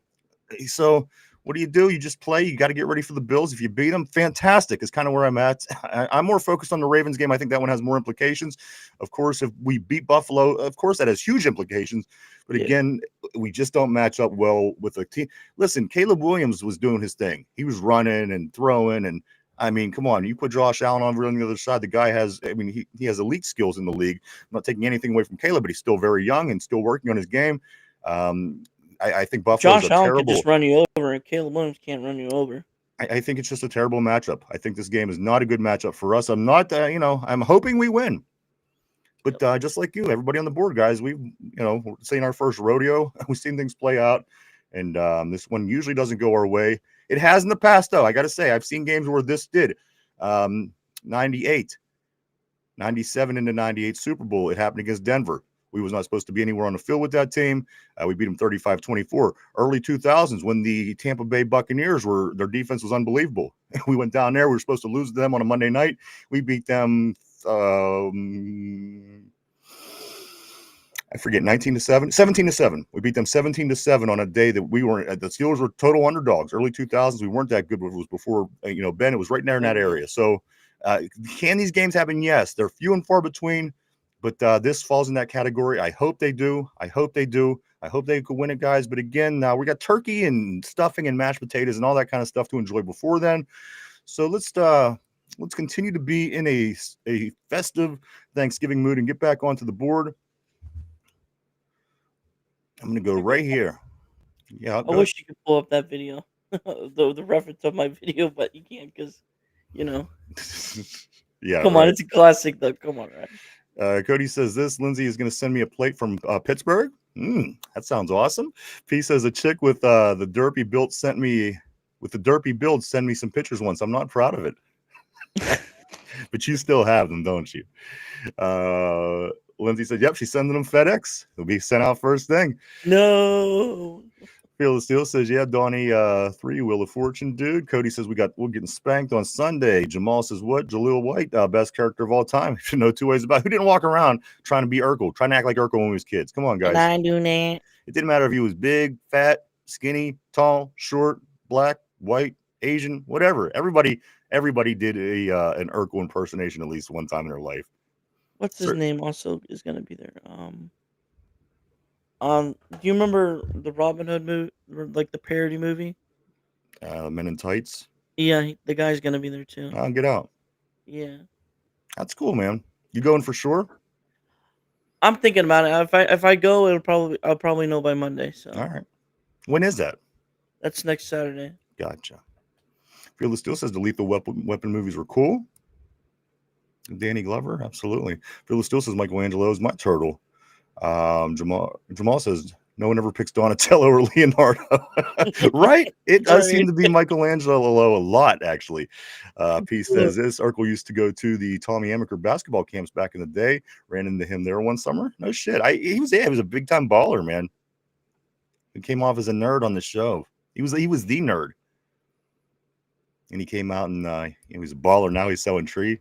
So what do? You just play. You got to get ready for the Bills. If you beat them, fantastic. Is kind of where I'm at. I'm more focused on the Ravens game. I think that one has more implications. Of course, if we beat Buffalo, of course that has huge implications. But Yeah. again, we just don't match up well with the team. Listen, Caleb Williams was doing his thing. He was running and throwing, and I mean, come on. You put Josh Allen over on the other side. The guy has, he has elite skills in the league. I'm not taking anything away from Caleb, but he's still very young and still working on his game. I think Buffalo's Josh a Allen terrible. could just run you over, and Caleb Williams can't run you over. I think it's just a terrible matchup. I think this game is not a good matchup for us. I'm not, I'm hoping we win. But just like you, everybody on the board, guys, we're seeing our first rodeo. We've seen things play out, and this one usually doesn't go our way. It has in the past, though. I got to say, I've seen games where this did. 98, 97 into 98 Super Bowl. It happened against Denver. We was not supposed to be anywhere on the field with that team. We beat them 35-24. Early 2000s, when the Tampa Bay Buccaneers their defense was unbelievable. We went down there. We were supposed to lose to them on a Monday night. We beat them, I forget, 19-7, 17-7. We beat them 17-7 on a day that we weren't. The Steelers were total underdogs. Early 2000s, we weren't that good. It was before, Ben. It was right there in that area. So, can these games happen? Yes, they're few and far between. But this falls in that category. I hope they do. I hope they could win it, guys. But again, we got turkey and stuffing and mashed potatoes and all that kind of stuff to enjoy before then. So let's continue to be in a festive Thanksgiving mood and get back onto the board. I'm going to go right here. Yeah, I wish you could pull up that video, the reference of my video, but you can't because, Yeah. Come on, it's a classic though. Come on, right? Cody says this. Lindsay is going to send me a plate from Pittsburgh. That sounds awesome. P says a chick with the derpy build sent me some pictures once. I'm not proud of it, but you still have them, don't you? Lindsay said, "Yep, she's sending them FedEx. They'll be sent out first thing." No. Feel the Steel says, "Yeah, Donnie, 3 Wheel of Fortune, dude." Cody says, we're getting spanked on Sunday." Jamal says, "What? Jaleel White, best character of all time." Should know 2 ways about it. Who didn't walk around trying to be Urkel, trying to act like Urkel when we was kids? Come on, guys. And I do that. It didn't matter if he was big, fat, skinny, tall, short, black, white, Asian, whatever. Everybody did an Urkel impersonation at least one time in their life. What's his name? Also is gonna be there. Do you remember the Robin Hood movie, like the parody movie? Men in Tights. Yeah, the guy's gonna be there too. Get out. Yeah, That's cool, man. You going for sure? I'm thinking about it. If I go, I'll probably know by Monday. So All right. When is that? that's next Saturday. Gotcha. Feel the Steel says the Lethal Weapon movies were cool. Danny Glover, absolutely. Feel the Steel says Michelangelo is my turtle. Jamal says No one ever picks Donatello or Leonardo. Right? It does seem Right. to be Michelangelo a lot, actually. P says this. Urkel used to go to the Tommy Amaker basketball camps back in the day. Ran into him there one summer. No shit. He was a big time baller, man. He came off as a nerd on the show. He was the nerd. And he came out and he was a baller. Now he's selling tree.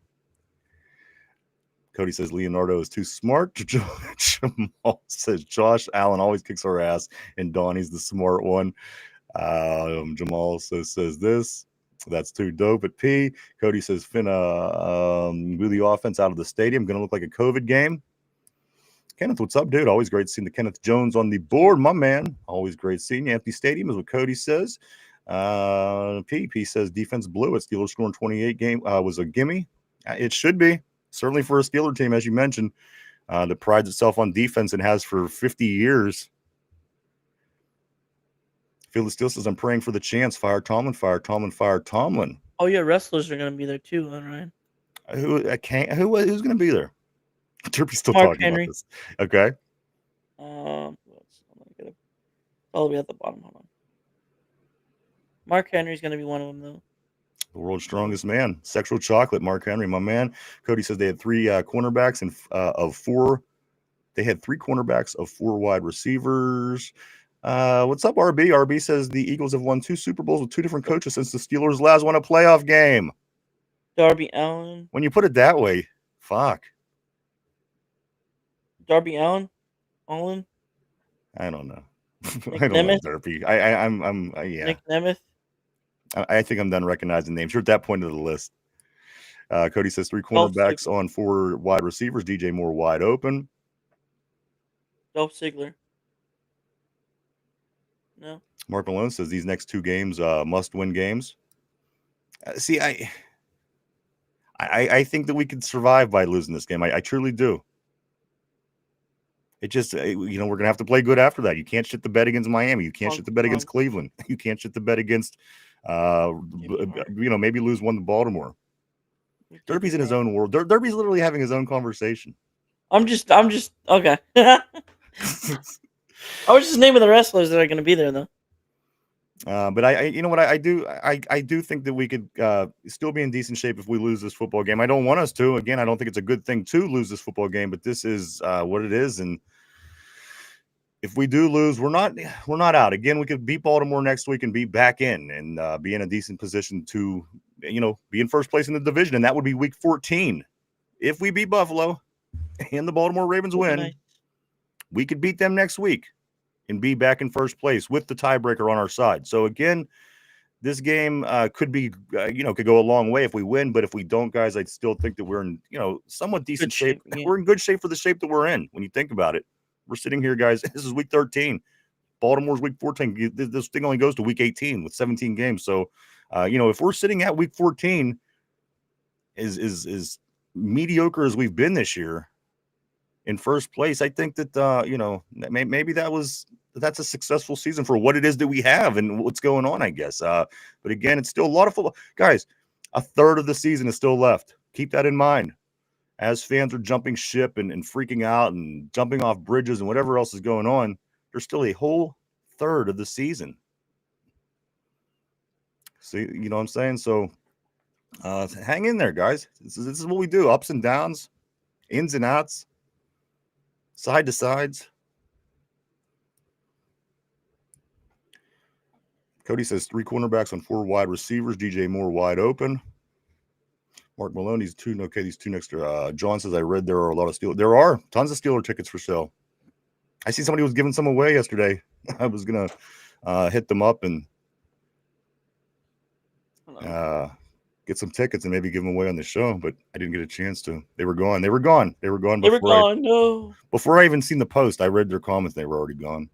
Cody says Leonardo is too smart. Jamal says Josh Allen always kicks our ass, and Donnie's the smart one. Jamal says this. That's too dope at P. Cody says finna move the offense out of the stadium. Gonna look like a COVID game. Kenneth, what's up, dude? Always great seeing the Kenneth Jones on the board, my man. Always great seeing you. Empty stadium is what Cody says. P says defense blew it. Steelers scoring 28 game was a gimme. It should be. Certainly for a Steeler team, as you mentioned, that prides itself on defense and has for 50 years. Phil the Steel says, I'm praying for the chance. Fire Tomlin, fire Tomlin, fire Tomlin. Oh yeah, wrestlers are gonna be there too, huh, Ryan? Who's gonna be there? Turpy's still Mark talking Henry. about this. Okay. I'm gonna get it all the way at the bottom. Hold on. Mark Henry's gonna be one of them though. The world's strongest man. Sexual chocolate, Mark Henry, my man. Cody says they had three cornerbacks and of four. They had three cornerbacks of four wide receivers. What's up, RB? RB says the Eagles have won 2 Super Bowls with 2 different coaches since the Steelers last won a playoff game. Darby Allen. When you put it that way, fuck. Darby Allen. Allen. I don't know. Nick I don't know, Nemeth? Derpy. I'm yeah. Nick Nemeth. I think I'm done recognizing names. You're at that point of the list. Cody says 3 Dolph cornerbacks on 4 wide receivers. DJ Moore wide open. Dolph Ziggler. No. Mark Malone says these next 2 games must-win games. See, I think that we could survive by losing this game. I truly do. It just, we're going to have to play good after that. You can't shit the bed against Miami. You can't shit the bed against Cleveland. You can't shit the bed against, maybe lose one to Baltimore. Derpy's in his own world. Derpy's literally having his own conversation. I'm just okay. I was just naming the wrestlers that are going to be there though. But I do think that we could still be in decent shape if we lose this football game. I don't want us to. Again, I don't think it's a good thing to lose this football game, but this is what it is. And if we do lose, we're not out. Again, we could beat Baltimore next week and be back in and be in a decent position to, be in first place in the division. And that would be week 14. If we beat Buffalo and the Baltimore Ravens win, we could beat them next week and be back in first place with the tiebreaker on our side. So again, this game could be, could go a long way if we win. But if we don't, guys, I still think that we're in, somewhat decent shape. Yeah. We're in good shape for the shape that we're in. When you think about it, we're sitting here, guys. This is week 13. Baltimore's week 14. This thing only goes to week 18 with 17 games. So, if we're sitting at week 14, is mediocre as we've been this year in first place, I think that maybe that's a successful season for what it is that we have and what's going on, I guess. But again, it's still a lot of football. Guys, a third of the season is still left. Keep that in mind. As fans are jumping ship and freaking out and jumping off bridges and whatever else is going on, there's still a whole third of the season. See, you know what I'm saying? So hang in there, guys. This is what we do. Ups and downs, ins and outs, side to sides. Cody says 3 cornerbacks on 4 wide receivers. DJ Moore wide open. Mark Malone, these two next to John says, I read there are a lot of Steelers. There are tons of Steeler tickets for sale. I see somebody was giving some away yesterday. I was going to hit them up and get some tickets and maybe give them away on the show, but I didn't get a chance to. They were gone. No. Before I even seen the post, I read their comments. They were already gone.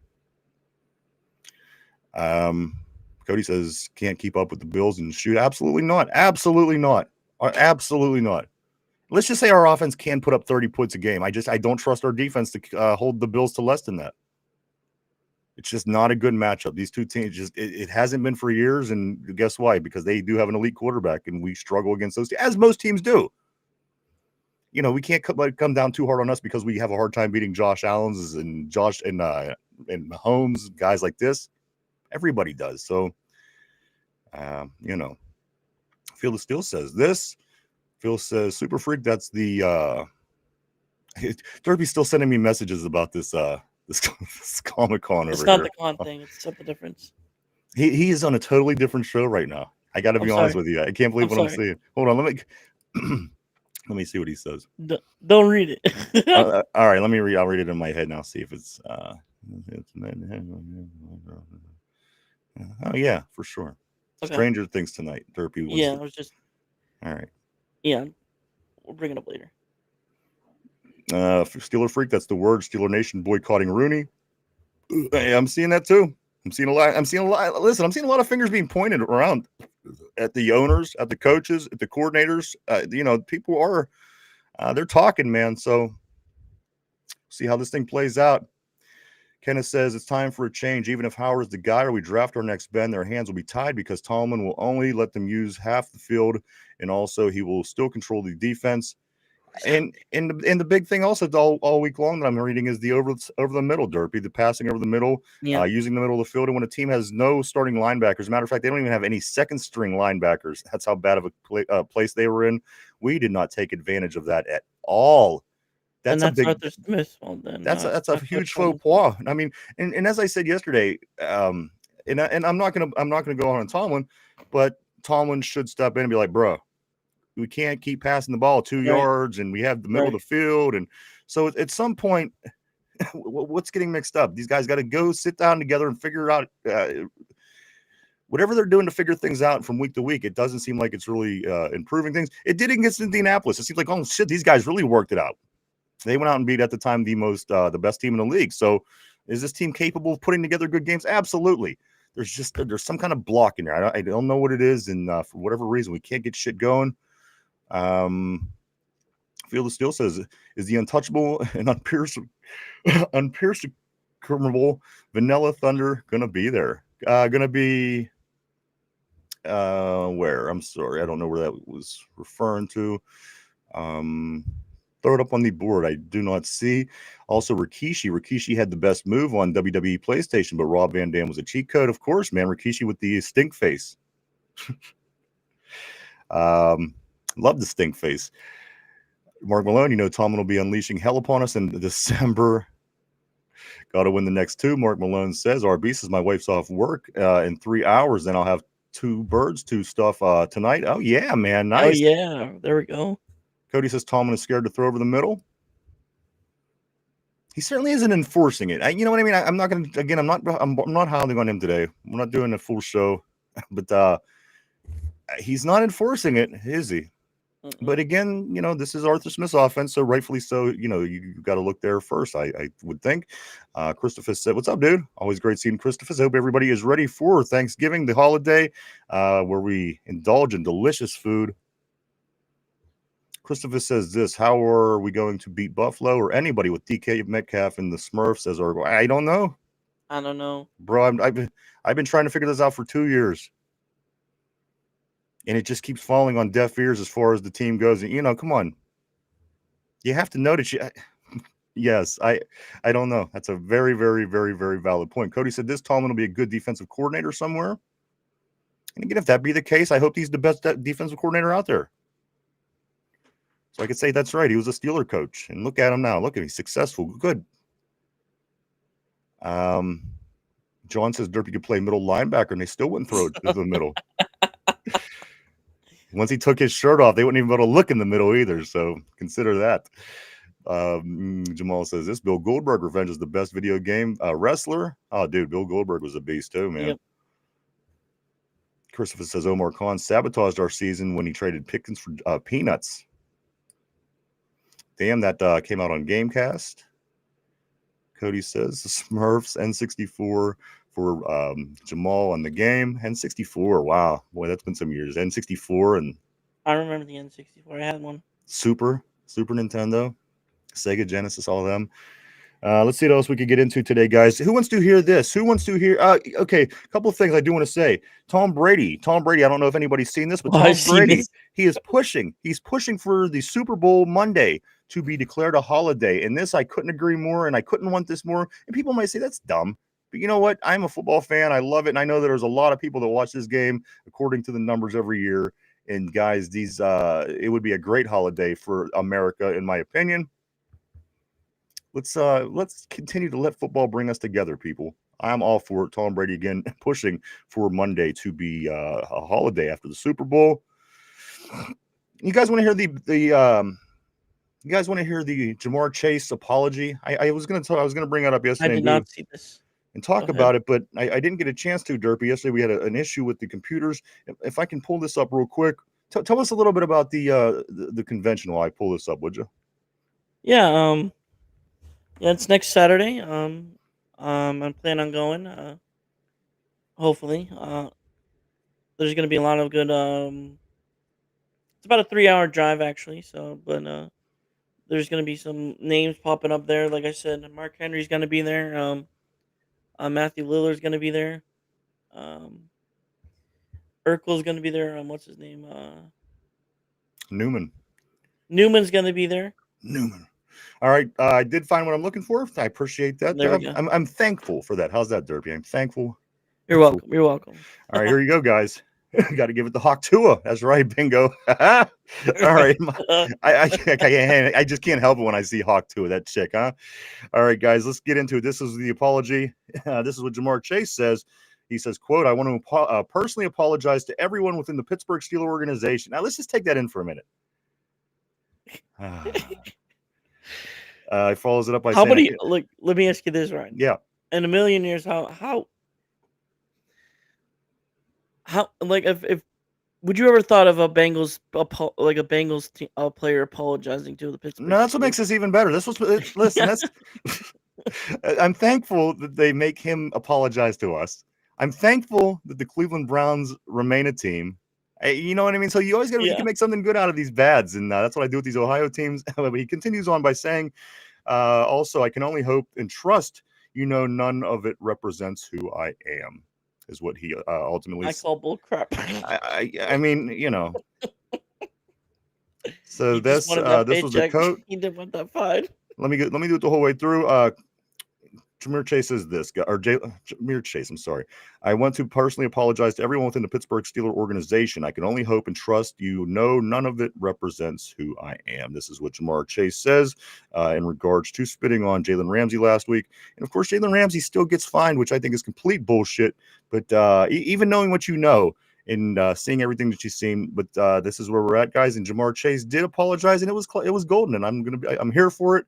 Cody says, can't keep up with the Bills and shoot. Absolutely not. Absolutely not. Absolutely not. Let's just say our offense can put up 30 points a game. I don't trust our defense to hold the Bills to less than that. It's just not a good matchup. These two teams it hasn't been for years, and guess why? Because they do have an elite quarterback, and we struggle against those, as most teams do. We can't come down too hard on us because we have a hard time beating Josh Allen's and and Mahomes, guys like this. Everybody does. So, you know, Phil the Steel says this. Phil says, Super Freak, that's the Derpy's still sending me messages about this this Comic Con It's over not here. the con thing. It's something different. He is on a totally different show right now. I got to be I'm honest sorry. with you. I can't believe I'm what I'm sorry. seeing. Hold on, let me see what he says. Don't read it. All right, let me read. I'll read it in my head now. See if it's. Oh yeah, for sure. Okay. Stranger Things tonight. Derpy. Yeah, I was just. All right. Yeah, we'll bring it up later. Steeler Freak. That's the word. Steeler Nation boycotting Rooney. Hey, I'm seeing that too. I'm seeing a lot. Listen, I'm seeing a lot of fingers being pointed around at the owners, at the coaches, at the coordinators. You know, people are they're talking, man. So see how this thing plays out. Kenneth says it's time for a change. Even if Howard's the guy or we draft our next Ben, their hands will be tied because Tallman will only let them use half the field, and also he will still control the defense. And the big thing also all week long that I'm reading is the over the middle, Derpy, the passing over the middle, Yeah. using the middle of the field. And when a team has no starting linebackers, as a matter of fact, they don't even have any second string linebackers. That's how bad of a place they were in. We did not take advantage of that at all. And That's a big. Arthur Smith's fault then. That's not a Coach huge faux Tallman's pas. fault. I mean, and as I said yesterday, and I'm not gonna go on Tomlin, but Tomlin should step in and be like, bro, we can't keep passing the ball 2 yards, and we have the middle of the field, and so at some point, what's getting mixed up? These guys got to go sit down together and figure out whatever they're doing to figure things out from week to week. It doesn't seem like it's really improving things. It did against Indianapolis. It seems like, oh shit, these guys really worked it out. They went out and beat at the time the best team in the league. So is this team capable of putting together good games? Absolutely. There's some kind of block in there. I don't know what it is, and for whatever reason, we can't get shit going. Field of Steel says, is the untouchable and unpierceable Vanilla Thunder gonna be there? Gonna be where? I'm sorry, I don't know where that was referring to. Throw it up on the board. I do not see. Also, Rikishi had the best move on WWE PlayStation, but Rob Van Dam was a cheat code. Of course, man. Rikishi with the stink face. Love the stink face. Mark Malone, you know Tomlin will be unleashing hell upon us in December. Got to win the next two. Mark Malone says, RB says my wife's off work in 3 hours. Then I'll have two stuff tonight. Oh, yeah, man. Nice. Oh, yeah. There we go. Cody says Tomlin is scared to throw over the middle. He certainly isn't enforcing it. You know what I mean? I'm not going to, again, I'm not hounding on him today. We're not doing a full show, but he's not enforcing it, is he? But again, you know, this is Arthur Smith's offense, so rightfully so, you know, you got to look there first, I would think. Christopher said, what's up, dude? Always great seeing Christopher. I hope everybody is ready for Thanksgiving, the holiday, where we indulge in delicious food. Christopher says this, how are we going to beat Buffalo or anybody with DK Metcalf and the Smurfs as our... I don't know. I don't know. Bro, I've been trying to figure this out for 2 years. And it just keeps falling on deaf ears as far as the team goes. And, you know, come on. You have to know that yes, I don't know. That's a very, very, very, very valid point. Cody said this Tomlin will be a good defensive coordinator somewhere. And again, if that be the case, I hope he's the best defensive coordinator out there. So I could say that's right. He was a Steeler coach. And look at him now. Look at him. He's successful. Good. John says Derpy could play middle linebacker, and they still wouldn't throw it to the middle. Once he took his shirt off, they wouldn't even be able to look in the middle either. So consider that. Jamal says this. Bill Goldberg Revenge is the best video game wrestler. Oh, dude, Bill Goldberg was a beast too, man. Yep. Christopher says Omar Khan sabotaged our season when he traded Pickens for peanuts. Damn, that came out on Gamecast. Cody says the Smurfs N64 for Jamal on the game. N64, wow. Boy, that's been some years. N64 and... I remember the N64. I had one. Super Nintendo, Sega Genesis, all of them. Let's see what else we could get into today, guys. Who wants to hear this? Who wants to hear... okay, a couple of things I do want to say. Tom Brady, I don't know if anybody's seen this, but Tom Brady, he is pushing. He's pushing for the Super Bowl Monday. to be declared a holiday. And this, I couldn't agree more, and I couldn't want this more. And people might say that's dumb. But you know what? I'm a football fan. I love it. And I know that there's a lot of people that watch this game according to the numbers every year. And guys, these it would be a great holiday for America, in my opinion. Let's continue to let football bring us together, people. I'm all for it. Tom Brady again pushing for Monday to be a holiday after the Super Bowl. You guys want to hear you guys want to hear the Jamar Chase apology? I was gonna bring that up I yesterday did not see this. and Go talk ahead. about it, but I didn't get a chance to, Derpy. Yesterday we had an issue with the computers. If I can pull this up real quick, tell us a little bit about the convention while I pull this up, would you? Yeah. Yeah. It's next Saturday. I plan on going. Hopefully. There's gonna be a lot of good. It's about a 3-hour drive actually. So, but there's gonna be some names popping up there. Like I said, Mark Henry's gonna be there. Matthew Lillard's gonna be there. Um, Urkel's gonna be there. What's his name? Newman. Newman's gonna be there. Newman. All right, I did find what I'm looking for. I appreciate that. There we go. I'm thankful for that. How's that, Derpy? I'm thankful. You're welcome. You're welcome. All right, here you go, guys. Got to give it to Hawk Tua. That's right, bingo. All right, I just can't help it when I see Hawk Tua, that chick, huh? All right, guys, let's get into it. This is the apology. This is what Jamar Chase says. He says, "quote I want to personally apologize to everyone within the Pittsburgh Steelers organization." Now, let's just take that in for a minute. He follows it up by How saying, many? Look, let me ask you this, Ryan. "Yeah, In a million years, how like if would you ever thought of a Bengals player apologizing to the Pittsburgh no, that's what Steelers? makes this even better. This was listen. Yeah. That's I'm thankful that they make him apologize to us. I'm thankful that the Cleveland Browns remain a team. You know what I mean? So you always got to you Yeah. can make something good out of these bads, and that's what I do with these Ohio teams. But he continues on by saying, "Also, I can only hope and trust none of it represents who I am." Is what he ultimately. I call bull crap. I mean, So He just wanted that this was the paycheck. quote. He didn't want that fine. Let me do it the whole way through. Jamir Chase says this, Jamir Chase, I'm sorry. "I want to personally apologize to everyone within the Pittsburgh Steelers organization. I can only hope and trust none of it represents who I am." This is what Jamar Chase says in regards to spitting on Jalen Ramsey last week. And of course, Jalen Ramsey still gets fined, which I think is complete bullshit. But even knowing what you know and seeing everything that you've seen, but this is where we're at, guys. And Jamar Chase did apologize, and it was golden. And I'm here for it.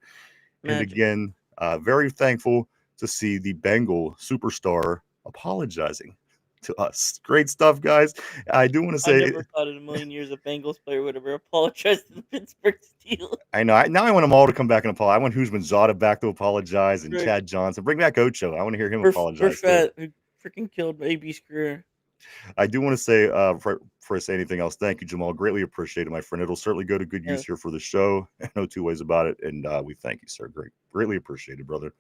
And Magic. again, very thankful to see the Bengal superstar apologizing to us. Great stuff, guys. I do want to I say, never thought in a million years a Bengals player would ever apologize to the Pittsburgh Steelers. I know. Now I want them all to come back and apologize. I want Husman Zada back to apologize and Right. Chad Johnson. Bring back Ocho. I want to hear him For apologize. Too. fat who freaking killed AB's career. I do want to say, before I say anything else, thank you, Jamal. Greatly appreciate it, my friend. It'll certainly go to good use Yes. here for the show. No two ways about it. And we thank you, sir. Greatly appreciate it, brother.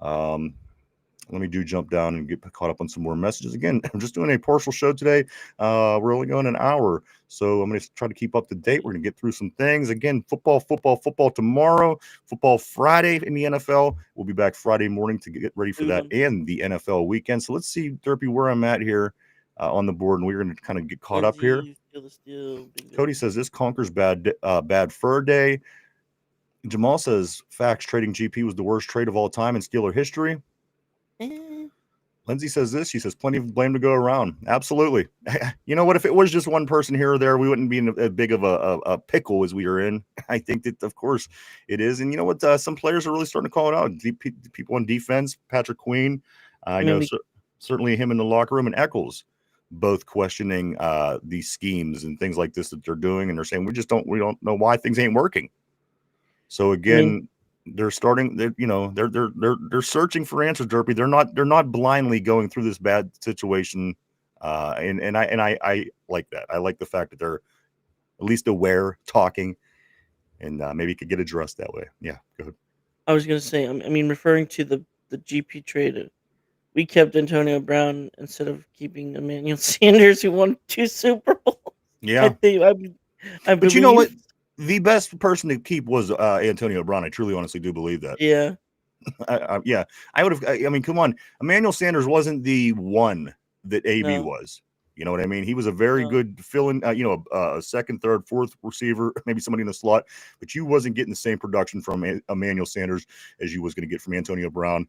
Let me jump down and get caught up on some more messages. Again, I'm just doing a partial show today. We're only going an hour, so I'm going to try to keep up to date. We're going to get through some things. Again, football tomorrow, football Friday in the NFL. We'll be back Friday morning to get ready for that and the NFL weekend. So let's see, Derpy, where I'm at here on the board, and we're going to kind of get caught up here. Cody says this conquers bad fur day. Jamal says facts, trading GP was the worst trade of all time in Steeler history. Lindsay says this. She says plenty of blame to go around. Absolutely. You know what? If it was just one person here or there, we wouldn't be in as big of a pickle as we are in. I think that, of course, it is. And you know what? Some players are really starting to call it out. People on defense, Patrick Queen. I know certainly him in the locker room, and Eccles, both questioning these schemes and things like this that they're doing, and they're saying we don't know why things ain't working. So again. They're starting. They're searching for answers, Derpy. They're not blindly going through this bad situation, and I like that. I like the fact that they're at least aware, talking, and maybe it could get addressed that way. Yeah, go ahead. I was gonna say, referring to the GP trade, we kept Antonio Brown instead of keeping Emmanuel Sanders, who won 2 Super Bowls. Yeah, I but you know what? The best person to keep was Antonio Brown. I truly, honestly do believe that. Yeah. Yeah, I would have. I mean, come on, Emmanuel Sanders wasn't the one that AB No. was. You know what I mean? He was a very No. good fill-in, a second, third, fourth receiver, maybe somebody in the slot, but you wasn't getting the same production from Emmanuel Sanders as you was going to get from Antonio Brown.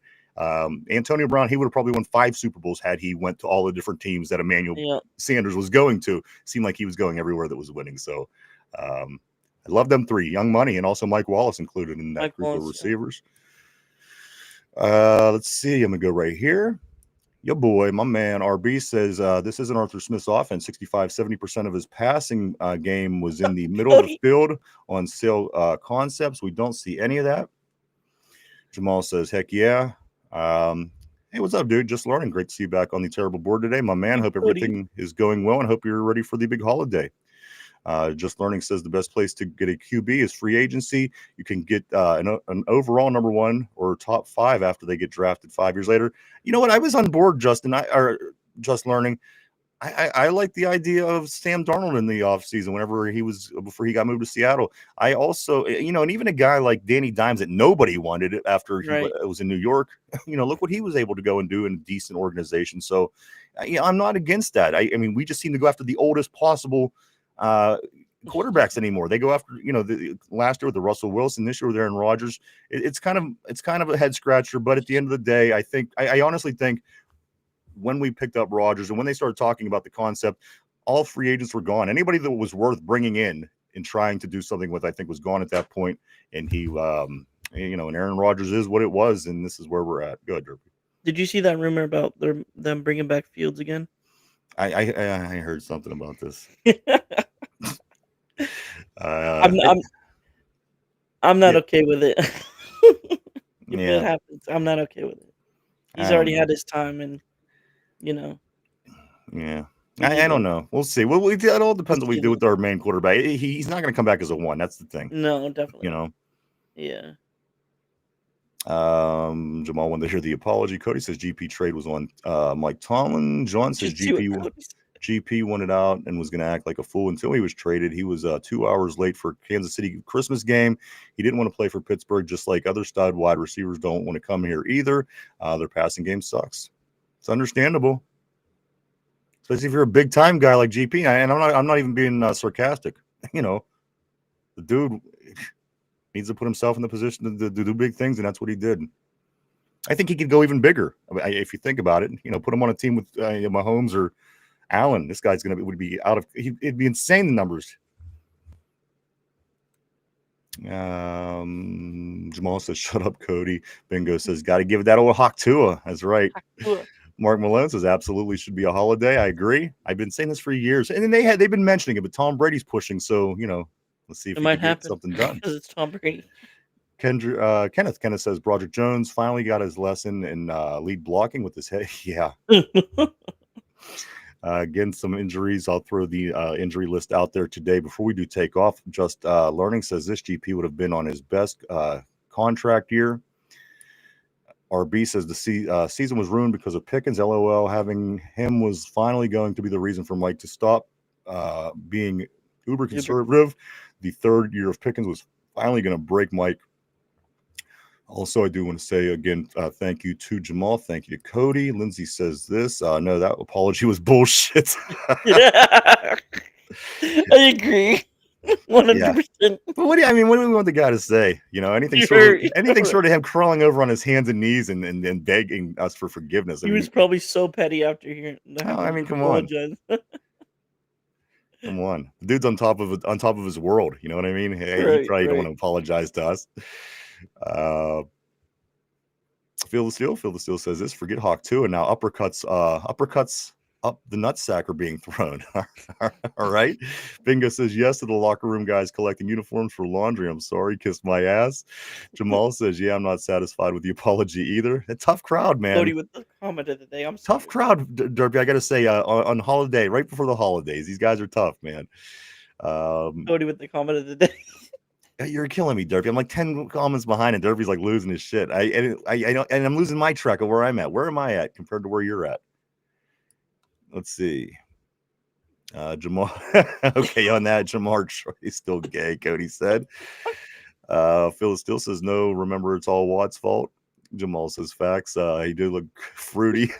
Antonio Brown, he would have probably won 5 Super Bowls had he went to all the different teams that Emmanuel Yeah. Sanders was going to. Seemed like he was going everywhere that was winning. So I love them 3, Young Money, and also Mike Wallace included in that Mike group of Wallace, yeah. receivers. Let's see. I'm gonna go right here. Your boy, my man RB says this isn't Arthur Smith's offense. 65-70% of his passing game was in the middle of the Cody. field on sale concepts. We don't see any of that. Jamal says, heck yeah. Hey, what's up, dude? Just learning. Great to see you back on the terrible board today, my man. Hope Cody. everything is going well and hope you're ready for the big holiday. Just Learning says the best place to get a QB is free agency. You can get an overall number 1 or top 5 after they get drafted 5 years later. You know what? I was on board, Justin. Just Learning. I like the idea of Sam Darnold in the offseason before he got moved to Seattle. I also, and even a guy like Danny Dimes that nobody wanted after he Right. was in New York, look what he was able to go and do in a decent organization. So, I'm not against that. I mean, we just seem to go after the oldest possible quarterbacks anymore. They go after, the last year with the Russell Wilson, this year with Aaron Rodgers. It's kind of a head scratcher, but at the end of the day, I honestly think when we picked up Rodgers and when they started talking about the concept, all free agents were gone. Anybody that was worth bringing in and trying to do something with, I think, was gone at that point. And he, and Aaron Rodgers is what it was, and this is where we're at. Good, Derby. Did you see that rumor about them bringing back Fields again? I heard something about this. I'm not okay with it. If Yeah. it happens, I'm not okay with it. He's already had his time, and Yeah. we need I don't to- know. We'll see. Well, it all depends We'll what we see do him. with our main quarterback. He's not going to come back as a 1. That's the thing. No, definitely. Yeah. Yeah. Jamal wanted to hear the apology. Cody says GP trade was on Mike Tomlin. John says GP wanted out and was going to act like a fool until he was traded. He was 2 hours late for Kansas City Christmas game. He didn't want to play for Pittsburgh, just like other stud wide receivers don't want to come here either. Their passing game sucks. It's understandable, especially if you're a big time guy like GP. And I'm not even being sarcastic. The dude needs to put himself in the position to do big things, and that's what he did. I think he could go even bigger if you think about it. Put him on a team with Mahomes or Allen. This guy's would be it'd be insane, the numbers. Jamal says, shut up, Cody. Bingo says, got to give that old Hawk Tua. That's right. Mark Malone says, absolutely should be a holiday. I agree. I've been saying this for years. And then they've been mentioning it, but Tom Brady's pushing. So, let's see if It he might can get happen something done. because it's Tom Brady. Kenneth says, Broderick Jones finally got his lesson in lead blocking with his head. Yeah. Again, some injuries. I'll throw the injury list out there today before we do take off. Just Learning says this GP would have been on his best contract year. RB says the season was ruined because of Pickens. LOL. Having him was finally going to be the reason for Mike to stop being uber conservative. The third year of Pickens was finally going to break Mike. Also, I do want to say again, thank you to Jamal. Thank you to Cody. Lindsay says this. No, that apology was bullshit. I agree. 100%. But what do we want the guy to say? Anything short of him crawling over on his hands and knees and begging us for forgiveness. He was probably so petty after hearing that. Come on. Come on. The dude's on top of his world. You know what I mean? Hey, he probably don't want to apologize to us. Feel the Steel says this. Forget Hawk 2 and now uppercuts up the nutsack are being thrown. All right. Bingo says yes to the locker room guys collecting uniforms for laundry. I'm sorry, kiss my ass. Jamal says, yeah, I'm not satisfied with the apology either. A tough crowd, man. Cody with the comment of the day. I'm tough crowd, Derby. I got to say, on holiday, right before the holidays, these guys are tough, man. Cody with the comment of the day. You're killing me, Derby. I'm like 10 comments behind, and Derby's like losing his shit. I know, and I'm losing my track of where I'm at. Where am I at compared to where you're at? Let's see. Jamal. Okay, on that, Jamar Troy's still gay, Cody said. Phil still says no. Remember, it's all Watt's fault. Jamal says facts. He did look fruity.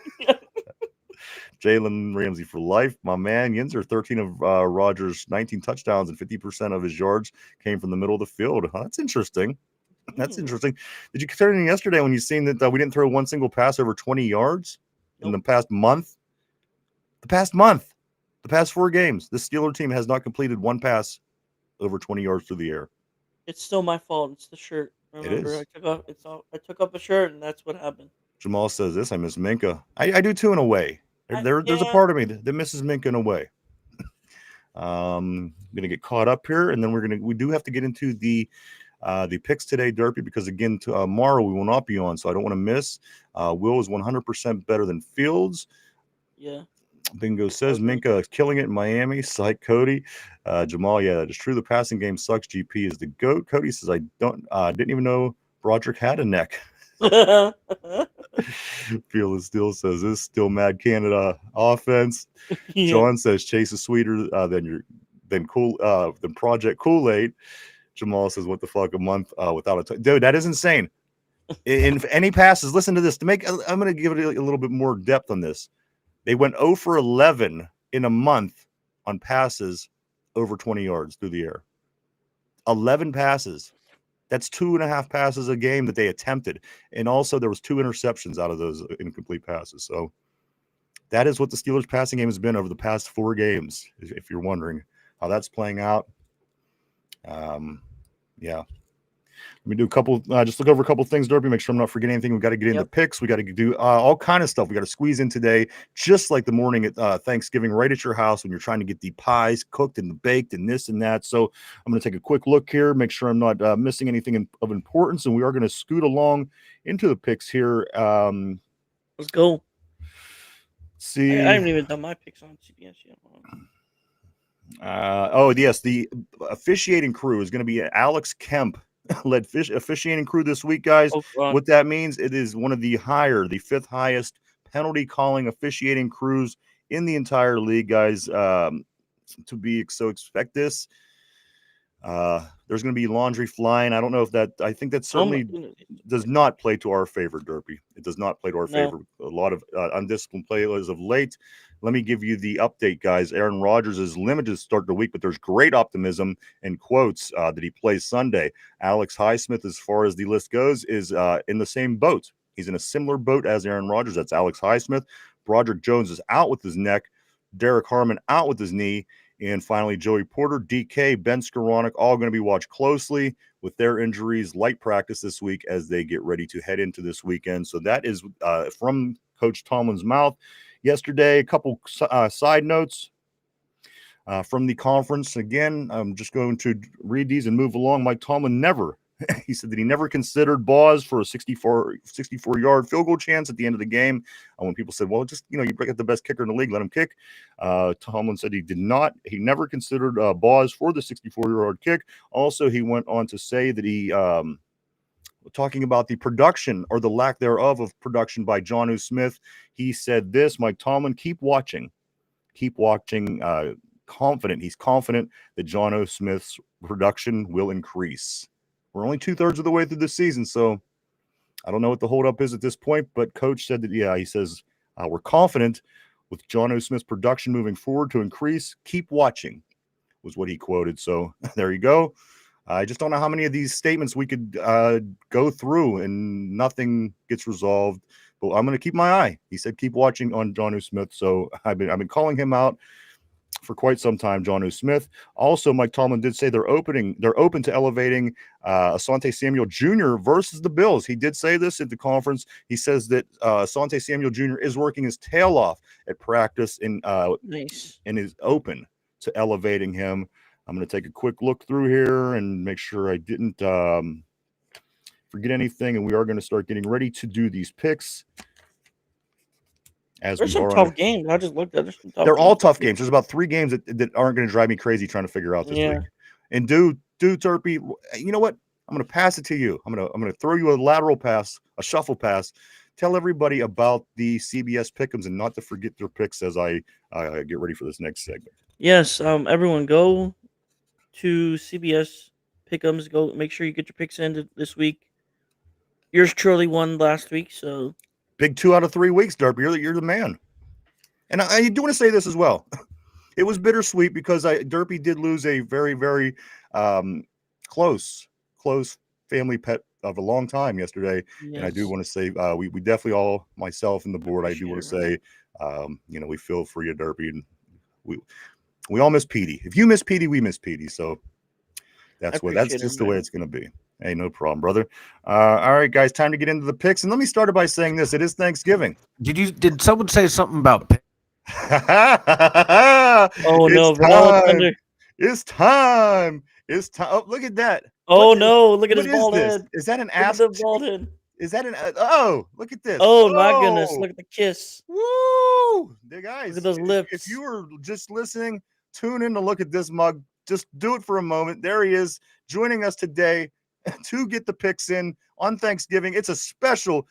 Jalen Ramsey for life. My man, Yinzer, 13 of Rogers' 19 touchdowns and 50% of his yards came from the middle of the field. That's interesting. That's interesting. Did you consider yesterday when you seen that we didn't throw one single pass over 20 yards in the past month? The past 4 games, the Steeler team has not completed one pass over 20 yards through the air. It's still my fault. It's the shirt. Remember, It is. I took off a shirt, and that's what happened. Jamal says this. I miss Minka. I do too in a way. There's a part of me that misses Minka in a way. Gonna get caught up here, and then we do have to get into the picks today, Derpy, because again tomorrow we will not be on, so I don't want to miss. Will is 100% better than Fields. Yeah. Bingo says Minka is killing it in Miami. Psych Cody. Jamal, yeah, that is true. The passing game sucks. GP is the GOAT. Cody says I didn't even know Broderick had a neck. Fearless still says this still Mad Canada offense. Yeah. John says Chase is sweeter than Project Kool-Aid. Jamal says what the fuck, a month without a dude, that is insane. In any passes, listen to this. I'm going to give it a little bit more depth on this. They went 0 for 11 in a month on passes over 20 yards through the air. 11 passes. That's 2.5 passes a game that they attempted. And also there was 2 interceptions out of those incomplete passes. So that is what the Steelers passing game has been over the past 4 games, if you're wondering how that's playing out. Yeah. Let me do a couple, just look over a couple things, Derpy, make sure I'm not forgetting anything. We got to get into picks. We got to do all kind of stuff. We got to squeeze in today, just like the morning at Thanksgiving, right at your house when you're trying to get the pies cooked and baked and this and that. So I'm going to take a quick look here, make sure I'm not missing anything of importance. And we are going to scoot along into the picks here. Let's go. See, I haven't even done my picks on CBS yet. Yes, the officiating crew is going to be Alex Kemp led officiating crew this week, guys. What that means, it is one of the 5th highest penalty calling officiating crews in the entire league, guys. So expect this. There's going to be laundry flying. I don't know if I think that certainly does not play to our favor, Derpy. It does not play to our favor. A lot of undisciplined players of late. Let me give you the update, guys. Aaron Rodgers is limited to start the week, but there's great optimism in quotes that he plays Sunday. Alex Highsmith, as far as the list goes, is in the same boat. He's in a similar boat as Aaron Rodgers. That's Alex Highsmith. Broderick Jones is out with his neck. Derek Harmon out with his knee. And finally, Joey Porter, DK, Ben Skoranek, all going to be watched closely with their injuries. Light practice this week as they get ready to head into this weekend. So that is from Coach Tomlin's mouth. Yesterday, a couple side notes from the conference. Again, I'm just going to read these and move along. Mike Tomlin he said that he never considered Boz for a 64-yard field goal chance at the end of the game. When people said, well, just, you break up the best kicker in the league, let him kick. Tomlin said he did not. He never considered Boz for the 64-yard kick. Also, he went on to say that he talking about the production or the lack thereof of production by Jonnu Smith. He said this, Mike Tomlin, keep watching. Confident. He's confident that Jonnu Smith's production will increase. We're only 2/3 of the way through the season, so I don't know what the holdup is at this point, but Coach said that, he says, we're confident with Jonnu Smith's production moving forward to increase. Keep watching was what he quoted. So there you go. I just don't know how many of these statements we could go through and nothing gets resolved. But I'm going to keep my eye. He said keep watching on Jonnu Smith. So I've been calling him out for quite some time, Jonnu Smith. Also, Mike Tomlin did say they're open to elevating Asante Samuel Jr. versus the Bills. He did say this at the conference. He says that Asante Samuel Jr. is working his tail off at practice and is open to elevating him. I'm going to take a quick look through here and make sure I didn't forget anything. And we are going to start getting ready to do these picks. There's some tough games. I just looked at it. They're all tough games. There's about 3 games that aren't going to drive me crazy trying to figure out this week. And dude, Turpy, you know what? I'm going to pass it to you. I'm going to throw you a lateral pass, a shuffle pass. Tell everybody about the CBS Pick'ems and not to forget their picks as I get ready for this next segment. Yes, everyone go to CBS Pick'ems. Go make sure you get your picks in this week. Yours truly won last week, so Big 2 out of 3 weeks, Derpy. You're the man. And I do want to say this as well. It was bittersweet because Derpy did lose a very, very um, close, close family pet of a long time yesterday. And I do yes, want to say we definitely all, myself and the I board, I do appreciate want it, to brother. say, we feel for you, Derpy, and we we all miss Petey. If you miss Petey, we miss Petey. So I that's appreciate it, just the way man. it's going to be. Hey, no problem, brother. All right, guys, time to get into the picks. And let me start it by saying this: it is Thanksgiving. Did someone say something about Oh It's no, Vanilla time. Thunder. It's time. It's time. Oh, look at that. Oh no, look at What his is bald this? head. Is that an Look at ass? the bald head. Is that an? Oh, look at this. Oh my goodness, Oh, look at the kiss. woo! Hey, Look at guys, those if you lips. were just listening, tune in to look at this mug. Just do it for a moment. There he is, joining us today to get the picks in on Thanksgiving. It's a special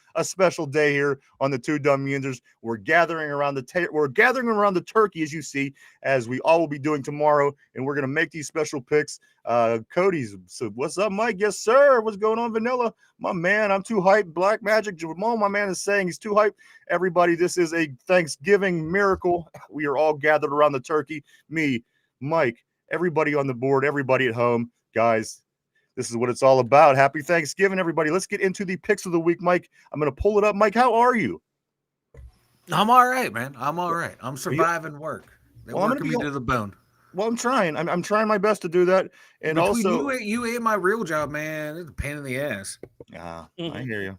day here on the Two Dumb Yinzers. We're gathering around the turkey, as you see, as we all will be doing tomorrow, and we're gonna make these special picks. Cody's so what's up, Mike? Yes, sir. What's going on, Vanilla? My man, I'm too hyped. Black Magic Jamal, my man, is saying he's too hyped. Everybody, this is a Thanksgiving miracle. We are all gathered around the turkey. Me, Mike, everybody on the board, everybody at home, guys. This is what it's all about. Happy Thanksgiving, everybody. Let's get into the picks of the week, Mike. I'm going to pull it up. Mike, how are you? I'm all right, man. I'm all right. I'm Are you? surviving work. They're Well, I'm going to working be. me to the bone. Well, I'm trying. I'm trying my best to do that. And Between also, you and my real job, man, it's a pain in the ass. I hear you.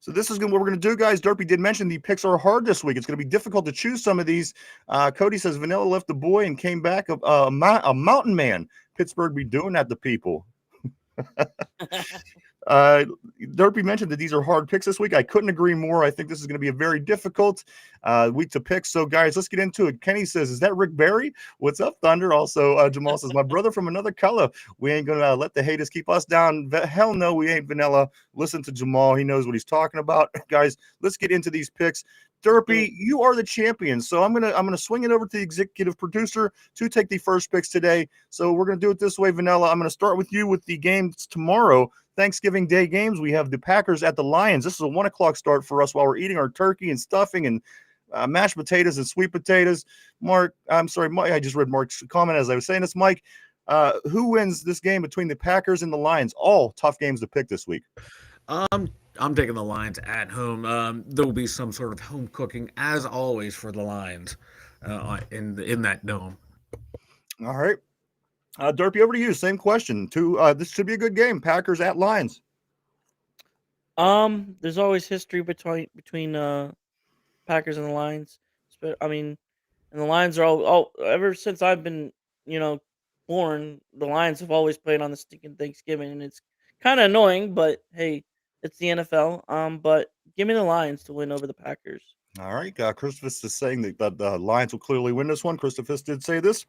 So this is what we're going to do, guys. Derpy did mention the picks are hard this week. It's going to be difficult to choose some of these. Cody says Vanilla left the boy and came back a mountain man. Pittsburgh be doing that to people. Uh, Derpy mentioned that these are hard picks this week. I couldn't agree more. I think this is going to be a very difficult week to pick. So, guys, let's get into it. Kenny says, "Is that Rick Barry? What's up, Thunder?" Also, Jamal says, "My brother from another color. We ain't going to let the haters keep us down. Hell no, we ain't Vanilla. Listen to Jamal. He knows what he's talking about." Guys, let's get into these picks. Derpy, you are the champion. So I'm gonna swing it over to the executive producer to take the first picks today. So we're gonna do it this way, Vanilla. I'm gonna start with you with the games tomorrow. Thanksgiving Day games. We have the Packers at the Lions. This is a 1 o'clock start for us while we're eating our turkey and stuffing and mashed potatoes and sweet potatoes. Mark, I'm sorry, Mike, I just read Mark's comment as I was saying this. Mike, who wins this game between the Packers and the Lions? All tough games to pick this week. I'm taking the Lions at home. There will be some sort of home cooking, as always, for the Lions in that dome. All right. Derpy, over to you. Same question. This should be a good game. Packers at Lions. There's always history between Packers and the Lions. I mean, and the Lions are all ever since I've been, you know, born. The Lions have always played on the stinking Thanksgiving, and it's kind of annoying. But hey, it's the NFL. But give me the Lions to win over the Packers. All right. Christopher is saying that the Lions will clearly win this one. Christopher did say this.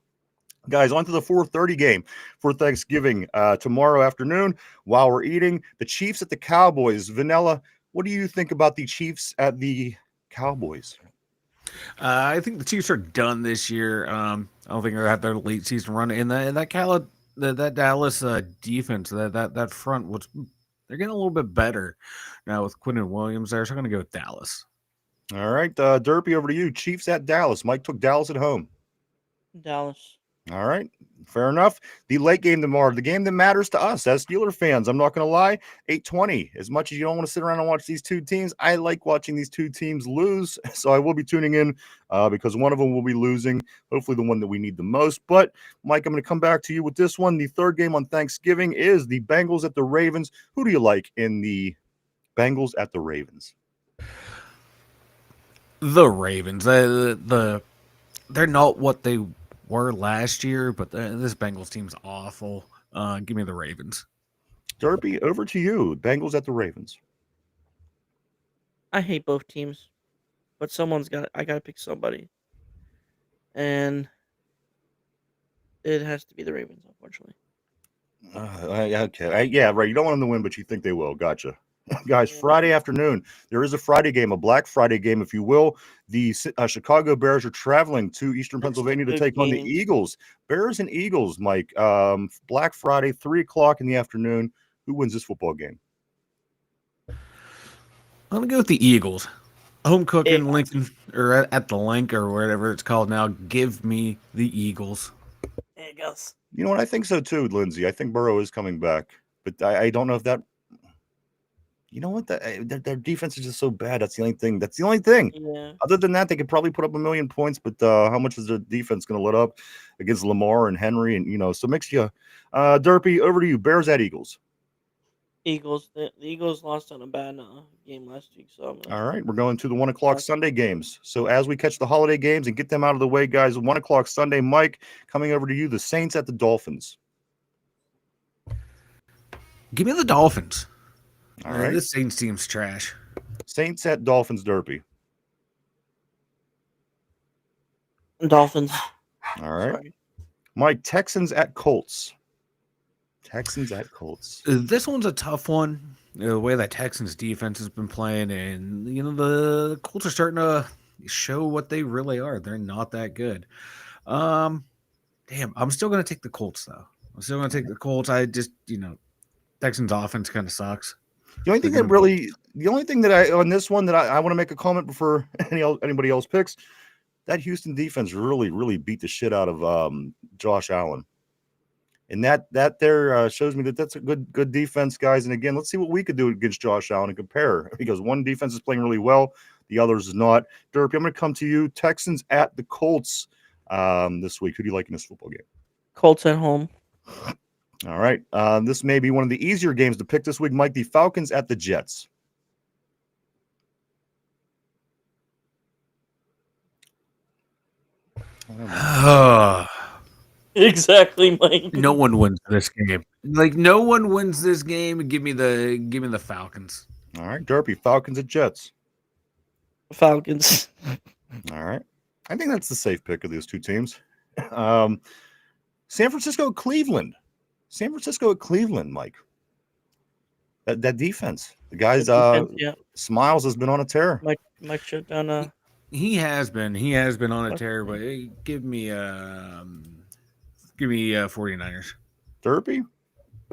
Guys, on to the 4:30 game for Thanksgiving tomorrow afternoon while we're eating. The Chiefs at the Cowboys. Vanilla, what do you think about the Chiefs at the Cowboys? I think the Chiefs are done this year. I don't think they'll have their late season run that Dallas defense, that front was they're getting a little bit better now with Quinn and Williams there. So I'm going to go with Dallas. All right, Derpy, over to you. Chiefs at Dallas. Mike took Dallas at home. Dallas. All right, fair enough. The late game tomorrow, the game that matters to us as Steeler fans. I'm not going to lie, 8:20. As much as you don't want to sit around and watch these two teams, I like watching these two teams lose. So I will be tuning in because one of them will be losing. Hopefully, the one that we need the most. But Mike, I'm going to come back to you with this one. The third game on Thanksgiving is the Bengals at the Ravens. Who do you like in the Bengals at the Ravens? The Ravens, they're not what they were last year, but this Bengals team's awful. Give me the Ravens. Derpy, over to you. Bengals at the Ravens. I hate both teams, but I gotta pick somebody, and it has to be the Ravens, unfortunately. Okay. Yeah, right. You don't want them to win, but you think they will. Gotcha. Guys, Yeah. Friday afternoon, there is a Friday game, a Black Friday game, if you will. The Chicago Bears are traveling to Eastern That's a Pennsylvania to good take on the game. Eagles. Bears and Eagles, Mike. Black Friday, 3 o'clock in the afternoon. Who wins this football game? I'm gonna go with the Eagles. Home cooking, Eagles. Lincoln, or at the Link or whatever it's called now. Give me the Eagles. Eagles. You know what? I think so too, Lindsay. I think Burrow is coming back, but I don't know if that. You know what? Their defense is just so bad. That's the only thing. That's the only thing. Yeah. Other than that, they could probably put up 1,000,000 points, but how much is their defense going to let up against Lamar and Henry? And so it makes you, Derpy, over to you. Bears at Eagles. Eagles. The Eagles lost on a bad game last week, so I'm gonna. All right, we're going to the 1 o'clock Back. Sunday games. So as we catch the holiday games and get them out of the way, guys, 1 o'clock Sunday. Mike, coming over to you. The Saints at the Dolphins. Give me the Dolphins. All right, This Saints team's trash. Saints at Dolphins. Derpy. Dolphins. All right, Sorry. Mike. Texans at Colts. Texans at Colts. This one's a tough one. The way that Texans defense has been playing, and the Colts are starting to show what they really are. They're not that good. Damn, I'm still gonna take the Colts though. I'm still gonna take the Colts. I just Texans offense kind of sucks. The only thing that I on this one that I want to make a comment before anybody else picks, that Houston defense really beat the shit out of Josh Allen, and that there shows me that that's a good defense, guys. And again, let's see what we could do against Josh Allen and compare, because one defense is playing really well, the others is not. Derpy, I'm going to come to you. Texans at the Colts this week. Who do you like in this football game? Colts at home. All right. This may be one of the easier games to pick this week, Mike. The Falcons at the Jets. Exactly, Mike. No one wins this game. No one wins this game. Give me the Falcons. All right, Derpy. Falcons at Jets. Falcons. All right. I think that's the safe pick of these two teams. San Francisco, Cleveland. San Francisco at Cleveland, Mike. That defense. The guys, Yeah. Smiles has been on a tear. Mike shut down. He has been on a tear, but give me 49ers. Derpy,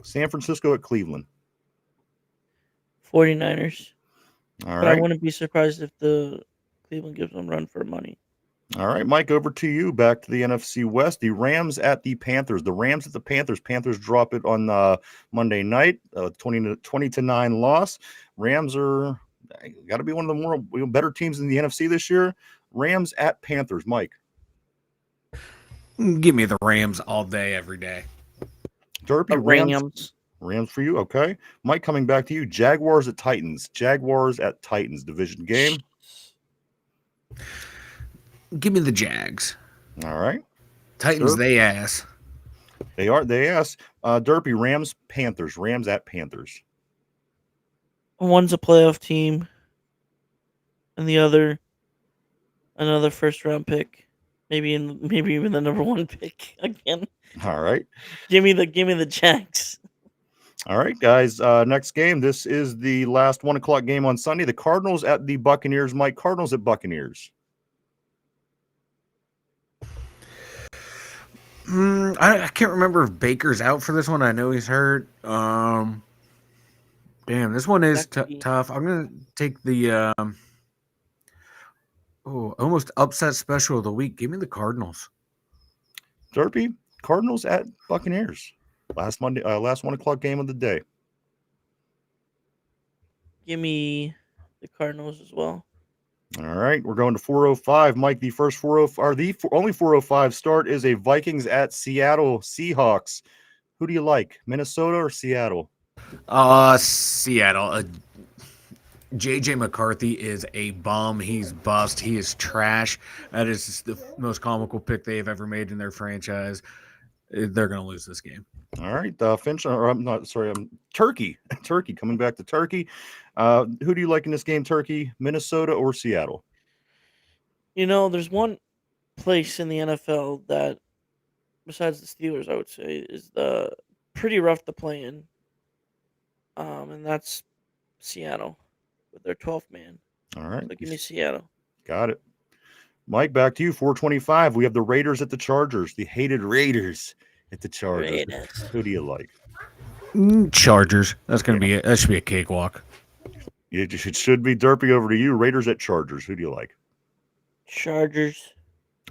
San Francisco at Cleveland. 49ers. All But I right. wouldn't be surprised if the Cleveland gives them run for money. All right, Mike, over to you. Back to the NFC West. The Rams at the Panthers. The Rams at the Panthers. Panthers drop it on Monday night. 20-9 loss. Rams are got to be one of the more better teams in the NFC this year. Rams at Panthers. Mike. Give me the Rams all day, every day. Derpy, The Rams. Rams for you. Okay. Mike, coming back to you. Jaguars at Titans. Jaguars at Titans. Division game. Give me the Jags. All right. Titans, Sure. they ass. They are. They ask. Derpy, Rams, Panthers. Rams at Panthers. One's a playoff team, and the other another first round pick. Maybe even the number one pick again. All right. Give me the Jags. All right, guys. Next game. This is the last 1 o'clock game on Sunday. The Cardinals at the Buccaneers. Mike, Cardinals at Buccaneers. I can't remember if Baker's out for this one. I know he's hurt. Damn, this one is tough. I'm gonna take the almost upset special of the week. Give me the Cardinals. Derpy, Cardinals at Buccaneers. Last 1 o'clock game of the day. Give me the Cardinals as well. All right, we're going to 4:05. Mike, the first 4:05 or the only 4:05 start is a Vikings at Seattle Seahawks. Who do you like, Minnesota or Seattle? Seattle. JJ McCarthy is a bum. He's bust. He is trash. That is the most comical pick they have ever made in their franchise. They're going to lose this game. All right, Finch. Or I'm not sorry. I'm Turkey. Turkey coming back to Turkey. Who do you like in this game? Turkey, Minnesota, or Seattle? There's one place in the NFL that, besides the Steelers, I would say is the pretty rough to play in. And that's Seattle with their 12th man. All right. So give me Seattle. Got it. Mike, back to you. 425. We have the Raiders at the Chargers. The hated Raiders at the Chargers. Raiders. Who do you like? Chargers. That's gonna be that should be a cakewalk. It should be Derpy. Over to you. Raiders at Chargers. Who do you like? Chargers.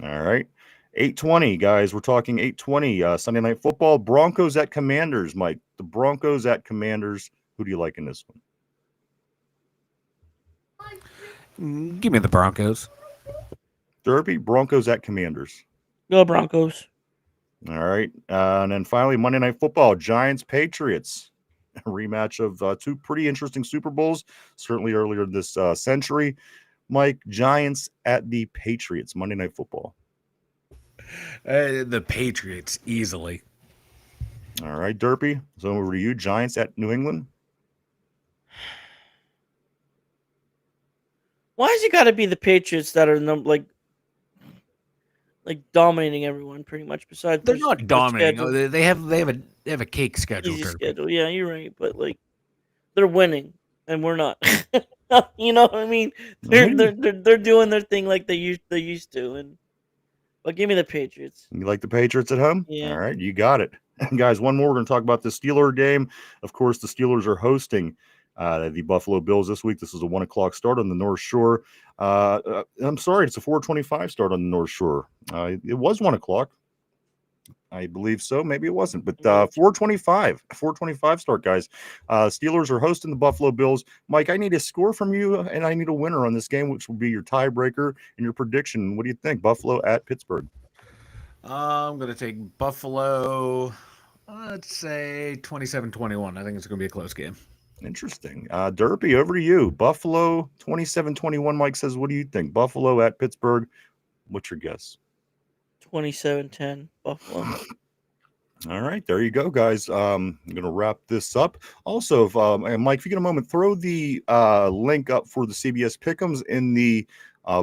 All right. 820, guys. We're talking 820. Sunday Night Football. Broncos at Commanders, Mike. The Broncos at Commanders. Who do you like in this one? Give me the Broncos. Derpy, Broncos at Commanders. Go Broncos. All right. And then finally, Monday Night Football. Giants, Patriots. A rematch of two pretty interesting Super Bowls, certainly earlier this century. Mike, Giants at the Patriots. Monday Night Football. The Patriots, easily. All right, Derpy. So over to you. Giants at New England. Why has it got to be the Patriots that are like dominating everyone pretty much? Besides, They're their- not their dominating. schedule, They have a cake schedule. easy Derpy. schedule. Yeah, you're right, but like they're winning and we're not. You know what I mean? They're doing their thing like they used to, and but give me the Patriots. You like the Patriots at home? Yeah. All right, you got it. Guys, one more. We're going to talk about the Steeler game. Of course, the Steelers are hosting the Buffalo Bills this week. This is a 1 o'clock start on the North Shore. I'm sorry, it's a 4:25 start on the North Shore. It was 1 o'clock. I believe so. Maybe it wasn't, but 4:25 start, guys. Steelers are hosting the Buffalo Bills. Mike, I need a score from you, and I need a winner on this game, which will be your tiebreaker and your prediction. What do you think? Buffalo at Pittsburgh. I'm going to take Buffalo, let's say 27-21. I think it's going to be a close game. Interesting. Derpy, over to you. Buffalo 27-21. Mike says, what do you think? Buffalo at Pittsburgh. What's your guess? 27-10 Buffalo. All right, there you go, guys. I'm going to wrap this up. Also, and Mike, if you get a moment, throw the link up for the CBS Pick'ems in the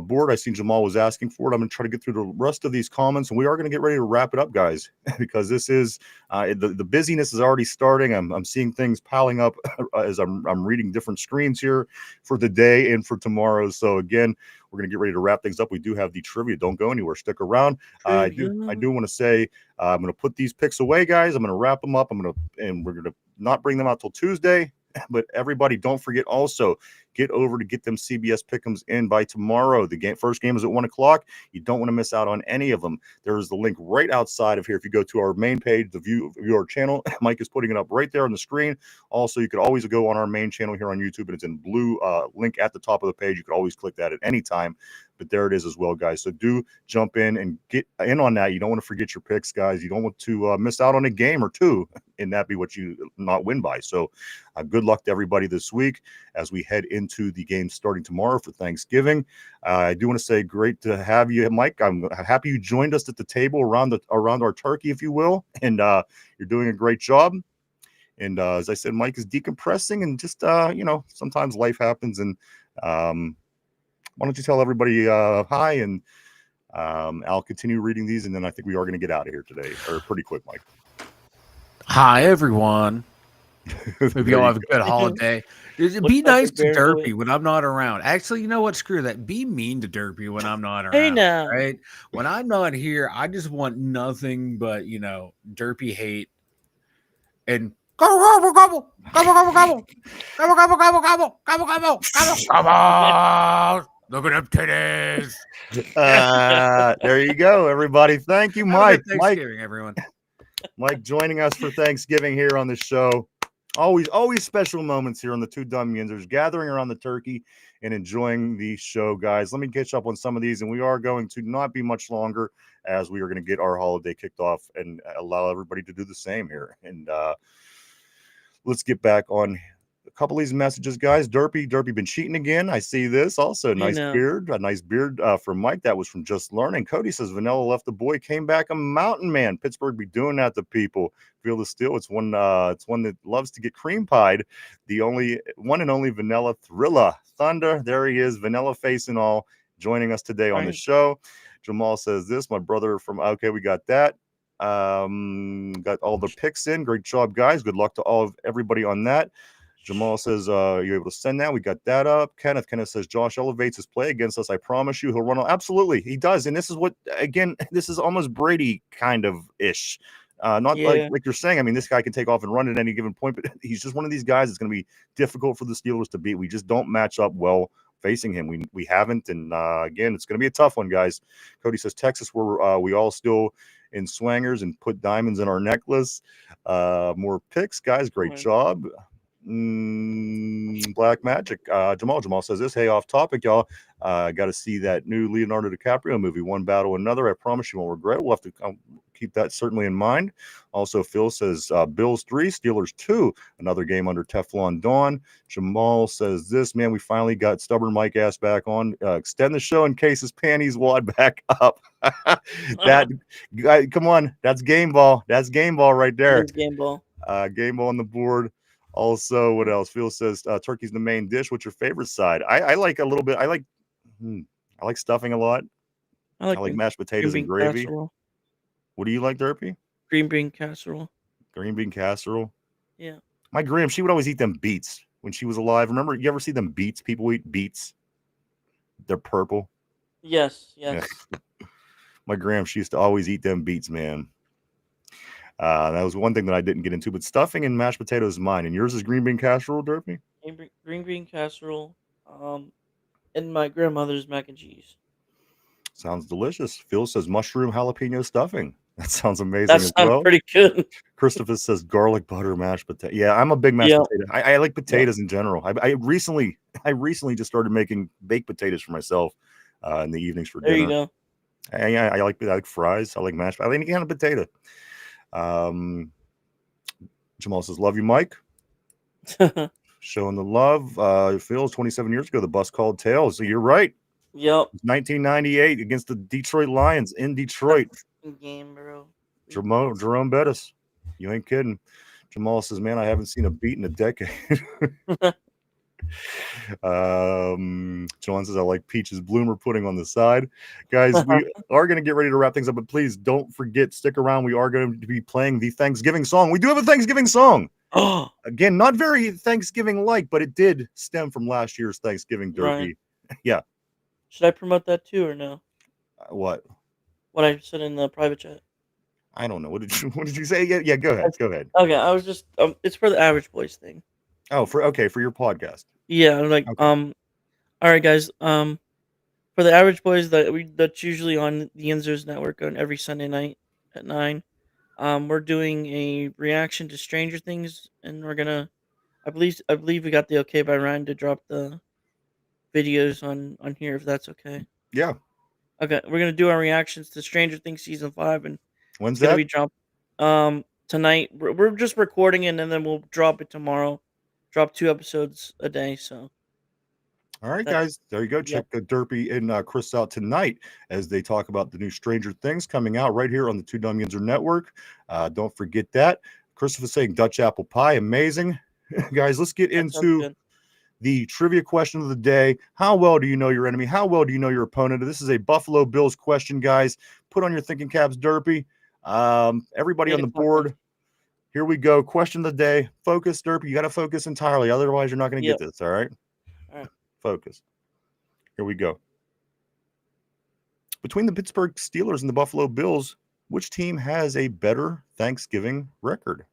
board. I seen Jamal was asking for it. I'm going to try to get through the rest of these comments, and we are going to get ready to wrap it up, guys, because this is the busyness is already starting. I'm seeing things piling up as I'm reading different screens here for the day and for tomorrow. So again, we're going to get ready to wrap things up. We do have the trivia. Don't go anywhere. Stick around. I do want to say I'm going to put these picks away, guys. I'm going to wrap them up. And we're going to not bring them out till Tuesday. But everybody, don't forget also get over to get them CBS Pick'ems in by tomorrow. The first game is at 1 o'clock. You don't want to miss out on any of them. There is the link right outside of here. If you go to our main page, the view our channel, Mike is putting it up right there on the screen. Also, you could always go on our main channel here on YouTube, and it's in blue link at the top of the page. You could always click that at any time. But there it is as well, guys. So do jump in and get in on that. You don't want to forget your picks, guys. You don't want to miss out on a game or two and that be what you not win by. So good luck to everybody this week as we head into the game starting tomorrow for Thanksgiving. I do want to say great to have you, Mike. I'm happy you joined us at the table around our turkey, if you will. And you're doing a great job. And as I said, Mike is decompressing and just, sometimes life happens. And why don't you tell everybody hi, and I'll continue reading these, and then I think we are going to get out of here today, or pretty quick, Mike. Hi, everyone. Hope you all have a good holiday. Be nice to Derpy when I'm not around. Actually, you know what? Screw that. Be mean to Derpy when I'm not around. Hey, now. Right? When I'm not here, I just want nothing but, Derpy hate and gobble, gobble, gobble, gobble, gobble, gobble, gobble, gobble, gobble, gobble, gobble, gobble, gobble. Look at them titties. There you go, everybody. Thank you, Mike. Thanksgiving, everyone. Mike joining us for Thanksgiving here on the show. Always special moments here on the two Dum Yinzers, gathering around the turkey and enjoying the show, guys. Let me catch up on some of these, and we are going to not be much longer as we are going to get our holiday kicked off and allow everybody to do the same here. And let's get back on a couple of these messages, guys. Derpy been cheating again. I see this. Also, a nice beard from Mike. That was from Just Learning. Cody says Vanilla left the boy, came back a mountain man. Pittsburgh be doing that to people. Feel the steel. It's one that loves to get cream pied. The only one and only Vanilla Thrilla Thunder. There he is, Vanilla face and all, joining us today on the show. Jamal says this. My brother from we got that. Got all the picks in. Great job, guys. Good luck to everybody on that. Jamal says, you're able to send that. We got that up. Kenneth says, Josh elevates his play against us. I promise you he'll run. Absolutely, he does. And this is what, again, this is almost Brady kind of ish. Not Yeah. like you're saying. I mean, this guy can take off and run at any given point, but he's just one of these guys that's going to be difficult for the Steelers to beat. We just don't match up well facing him. We haven't. And again, it's going to be a tough one, guys. Cody says, Texas, where we all still in swangers and put diamonds in our necklace. More picks, guys. Great Right. job. Black Magic. Jamal says this. Hey, off topic, y'all. Got to see that new Leonardo DiCaprio movie, One Battle Another. I promise you won't regret it. We'll have to keep that certainly in mind. Also, Phil says Bills 3, Steelers 2. Another game under Teflon Dawn. Jamal says this. Man, we finally got stubborn Mike ass back on. Extend the show in case his panties wad back up. That guy, come on. That's game ball. That's game ball right there. It's game ball. Game ball on the board. Also, what else? Phil says turkey's the main dish. What's your favorite side? I like a little bit. I like stuffing a lot. I I like like mashed potatoes green and bean gravy. casserole. What do you like, Derpy? Green bean casserole. Green bean casserole. Yeah. My Graham, she would always eat them beets when she was alive. Remember, you ever see them beets? People eat beets. They're purple. Yes. Yeah. My Graham, she used to always eat them beets, man. That was one thing that I didn't get into, but stuffing and mashed potatoes is mine. And yours is green bean casserole, Derpy? Green bean casserole. And my grandmother's mac and cheese. Sounds delicious. Phil says mushroom jalapeno stuffing. That sounds amazing That as sounds well. pretty good. Christopher says garlic butter mashed potato. Yeah, I'm a big mashed potato. I like potatoes in general. I recently just started making baked potatoes for myself in the evenings for There dinner. you go. I like fries. I like mashed. I like any kind of potato. Jamal says, "Love you, Mike." Showing the love. Phil's 27 years ago. The bus called Tails. So you're right. Yep. 1998 against the Detroit Lions in Detroit. Game, bro. Jerome Bettis. You ain't kidding. Jamal says, man, I haven't seen a beat in a decade. John says, I like Peach's bloomer pudding on the side. Guys, we are going to get ready to wrap things up, but please don't forget, stick around. We are going to be playing the Thanksgiving song. We do have a Thanksgiving song. Again, not very Thanksgiving-like, but it did stem from last year's Thanksgiving Derby. Right. Yeah. Should I promote that too or no? What? What I said in the private chat. I don't know. What did you say? Yeah, go ahead. Go ahead. Okay, I was just it's for the Average Boys thing. Oh, for your podcast. Yeah, like okay. All right, guys. For the Average Boys that's usually on the Yinzers Network on every Sunday night at 9. We're doing a reaction to Stranger Things, and we're gonna I believe we got the okay by Ryan to drop the videos on here if that's okay. Yeah. Okay, we're gonna do our reactions to Stranger Things season 5, and when's it's gonna that? be dropped tonight. We're just recording it, and then we'll drop it tomorrow. Drop 2 episodes a day. So, all right, guys, there you go. Check Derpy and Chris out tonight as they talk about the new Stranger Things coming out right here on the Two Dum Yinzer Network. Don't forget that. Christopher saying Dutch apple pie, amazing. Guys, let's get into the trivia question of the day. How well do you know your enemy? How well do you know your opponent? This is a Buffalo Bills question, guys. Put on your thinking caps, Derpy. Everybody on the board. Here we go. Question of the day. Focus, Derpy. You got to focus entirely. Otherwise, you're not going to get this. All right? All right. Focus. Here we go. Between the Pittsburgh Steelers and the Buffalo Bills, which team has a better Thanksgiving record?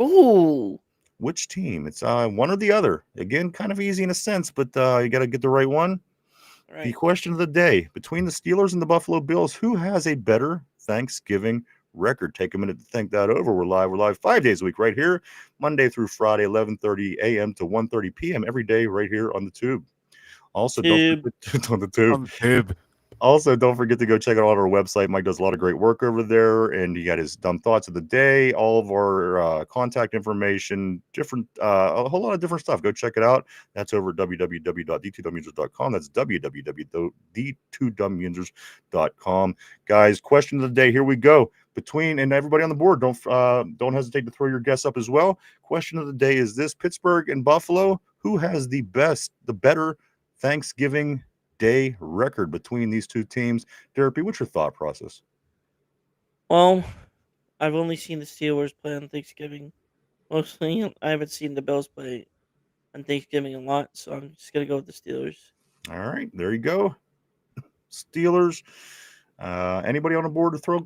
Ooh. Which team? It's one or the other. Again, kind of easy in a sense, but you got to get the right one. Right. The question of the day. Between the Steelers and the Buffalo Bills, who has a better Thanksgiving record? Take a minute to think that over. We're live 5 days a week right here, Monday through Friday, 11:30 a.m. to 1:30 p.m. every day right here on the tube. Also, don't forget on the tube. Also, don't forget to go check out our website. Mike does a lot of great work over there, and he got his dumb thoughts of the day, all of our contact information, a whole lot of different stuff. Go check it out. That's over at www.d2dumyinzers.com. That's www.d2dumyinzers.com. Guys, question of the day. Here we go. And everybody on the board, don't hesitate to throw your guess up as well. Question of the day is this: Pittsburgh and Buffalo. Who has the better Thanksgiving Day record between these two teams? Derpy, what's your thought process? Well, I've only seen the Steelers play on Thanksgiving. Mostly, I haven't seen the Bills play on Thanksgiving a lot, so I'm just gonna go with the Steelers. All right, there you go. Steelers. Anybody on the board to throw a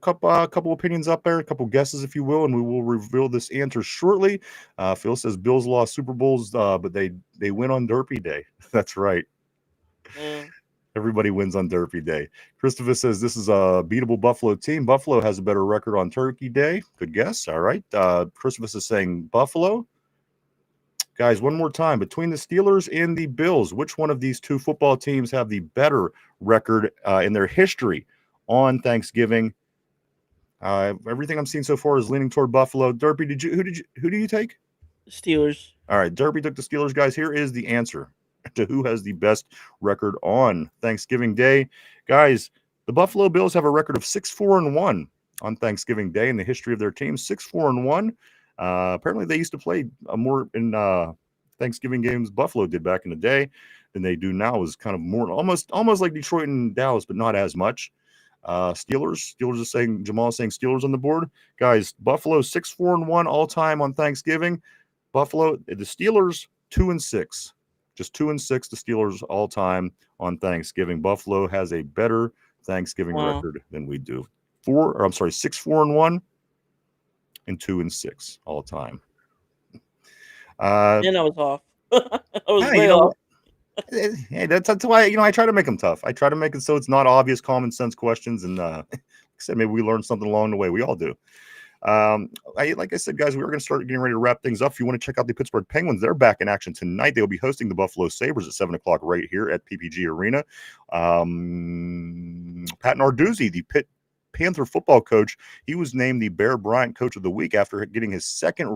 couple opinions up there, a couple guesses, if you will, and we will reveal this answer shortly. Phil says Bills lost Super Bowls, but they win on Derby Day. That's right. Yeah. Everybody wins on Derby Day. Christopher says this is a beatable Buffalo team. Buffalo has a better record on Turkey Day. Good guess. All right. Christopher is saying Buffalo. Guys, one more time. Between the Steelers and the Bills, which one of these two football teams have the better record in their history on Thanksgiving? Everything I'm seeing so far is leaning toward Buffalo. Derby, who do you take? Steelers. All right, Derby took the Steelers, guys. Here is the answer to who has the best record on Thanksgiving Day. Guys, the Buffalo Bills have a record of 6-4-1 on Thanksgiving Day in the history of their team. 6-4-1. Apparently, they used to play more in Thanksgiving games Buffalo did back in the day than they do now. Is kind of more almost like Detroit and Dallas, but not as much. Steelers is saying, Jamal is saying Steelers on the board. Guys, Buffalo 6-4-1 all time on Thanksgiving. Buffalo, the Steelers 2-6. Just 2-6, the Steelers all time on Thanksgiving. Buffalo has a better Thanksgiving record than we do. 6-4-1 and 2-6 all time. And I was off. I was way you know, off. Hey, that's why I try to make them tough. I try to make it so it's not obvious, common sense questions, and like I said, maybe we learn something along the way. We all do. Like I said, guys, we are going to start getting ready to wrap things up. If you want to check out the Pittsburgh Penguins, they're back in action tonight. They'll be hosting the Buffalo Sabres at 7:00 right here at PPG Arena. Pat Narduzzi, the Pitt Panther football coach, he was named the Bear Bryant Coach of the Week after getting his second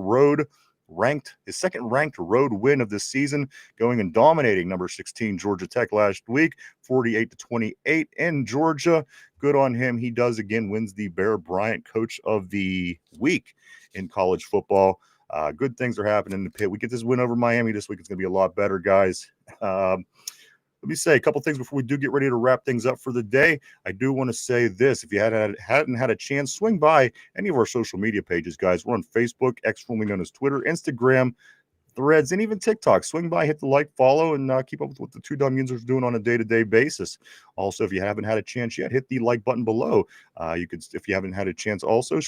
ranked road win of this season, going and dominating number 16 Georgia Tech last week, 48-28 in Georgia. Good on him. He does again wins the Bear Bryant Coach of the Week in college football. Good things are happening in the Pit. We get this win over Miami this week. It's going to be a lot better, guys. Let me say a couple things before we do get ready to wrap things up for the day. I do want to say this. If you hadn't had a chance, swing by any of our social media pages, guys. We're on Facebook, formerly known as Twitter, Instagram, Threads, and even TikTok. Swing by, hit the like, follow, and keep up with what the two Dum Yinzers are doing on a day-to-day basis. Also, if you haven't had a chance yet, hit the like button below. You could, if you haven't had a chance, also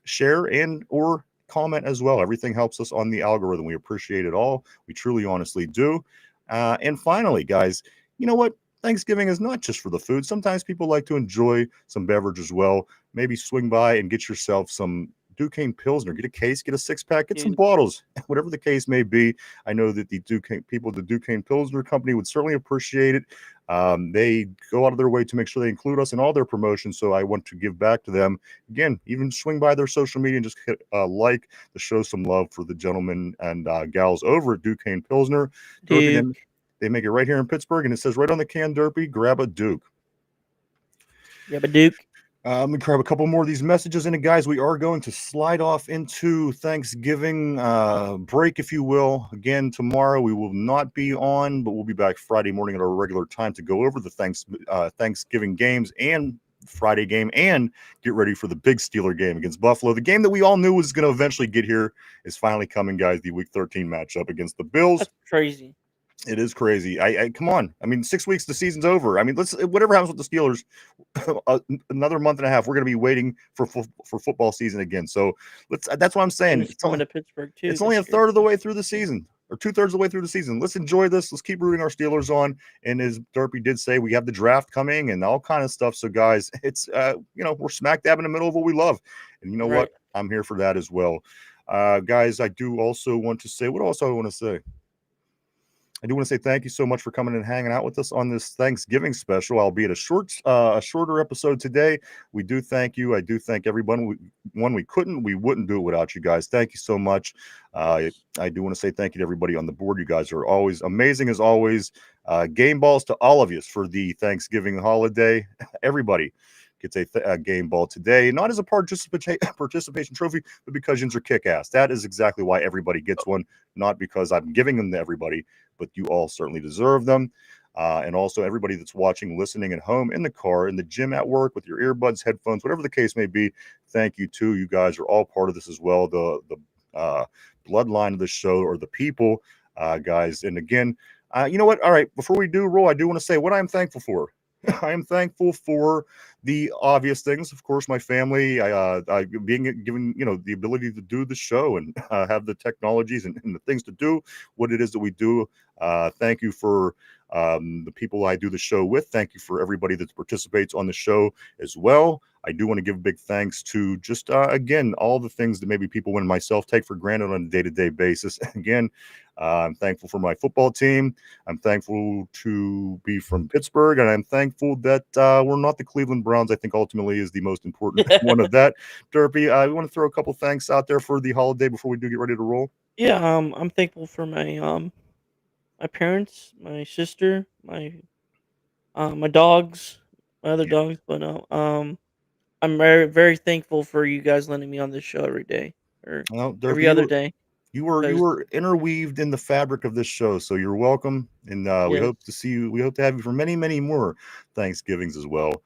share, and or comment as well. Everything helps us on the algorithm. We appreciate it all. We truly, honestly do. And finally, guys, you know what? Thanksgiving is not just for the food. Sometimes people like to enjoy some beverage as well. Maybe swing by and get yourself some Duquesne Pilsner. Get a case, get a six-pack, get some bottles, whatever the case may be. I know that the Duquesne Pilsner Company would certainly appreciate it. They go out of their way to make sure they include us in all their promotions, so I want to give back to them. Again, even swing by their social media and just hit like to show some love for the gentlemen and gals over at Duquesne Pilsner. Again, they make it right here in Pittsburgh, and it says right on the can, Derpy, grab a Duke. Grab a Duke. Let me grab a couple more of these messages. And guys, we are going to slide off into Thanksgiving break, if you will. Again, tomorrow we will not be on, but we'll be back Friday morning at our regular time to go over the Thanksgiving games and Friday game and get ready for the big Steeler game against Buffalo. The game that we all knew was going to eventually get here is finally coming, guys. The Week 13 matchup against the Bills. That's crazy. It is crazy. I come on. I mean, 6 weeks, the season's over. I mean, whatever happens with the Steelers, another month and a half, we're going to be waiting for football season again. So that's what I'm saying. It's coming to Pittsburgh too. It's only a third of the way through the season, or 2/3 of the way through the season. Let's enjoy this. Let's keep rooting our Steelers on. And as Derpy did say, we have the draft coming and all kind of stuff. So guys, it's we're smack dab in the middle of what we love, and you know what? I'm here for that as well. Guys, I do also want to say, what else do I want to say? I do want to say thank you so much for coming and hanging out with us on this Thanksgiving special, albeit a shorter episode today. We do thank you. I do thank everyone. We wouldn't do it without you guys. Thank you so much. I do want to say thank you to everybody on the board. You guys are always amazing as always. Game balls to all of you for the Thanksgiving holiday. Everybody gets a game ball today, not as a participation trophy, but because Yins are kick-ass. That is exactly why everybody gets one, not because I'm giving them to everybody, but you all certainly deserve them. And also everybody that's watching, listening at home, in the car, in the gym, at work, with your earbuds, headphones, whatever the case may be, thank you too. You guys are all part of this as well. The bloodline of the show or the people, guys. And again, you know what? All right, before we do roll, I do want to say what I'm thankful for. I am thankful for the obvious things, of course, my family, being given, the ability to do the show and have the technologies and the things to do what it is that we do. Thank you for the people I do the show with. Thank you for everybody that participates on the show as well. I do want to give big thanks to just, again, all the things that maybe people and myself take for granted on a day-to-day basis. Again, I'm thankful for my football team. I'm thankful to be from Pittsburgh, and I'm thankful that we're not the Cleveland Browns. I think ultimately is the most important one of that. Derpy, I want to throw a couple thanks out there for the holiday before we do get ready to roll. Yeah, I'm thankful for my parents, my sister, my dogs, my other dogs, but I'm very very thankful for you guys letting me on this show every day or Well, every Derpy, other day. you Because were interweaved in the fabric of this show, so you're welcome, and we yes, hope to see you. We hope to have you for many, many more Thanksgivings as well,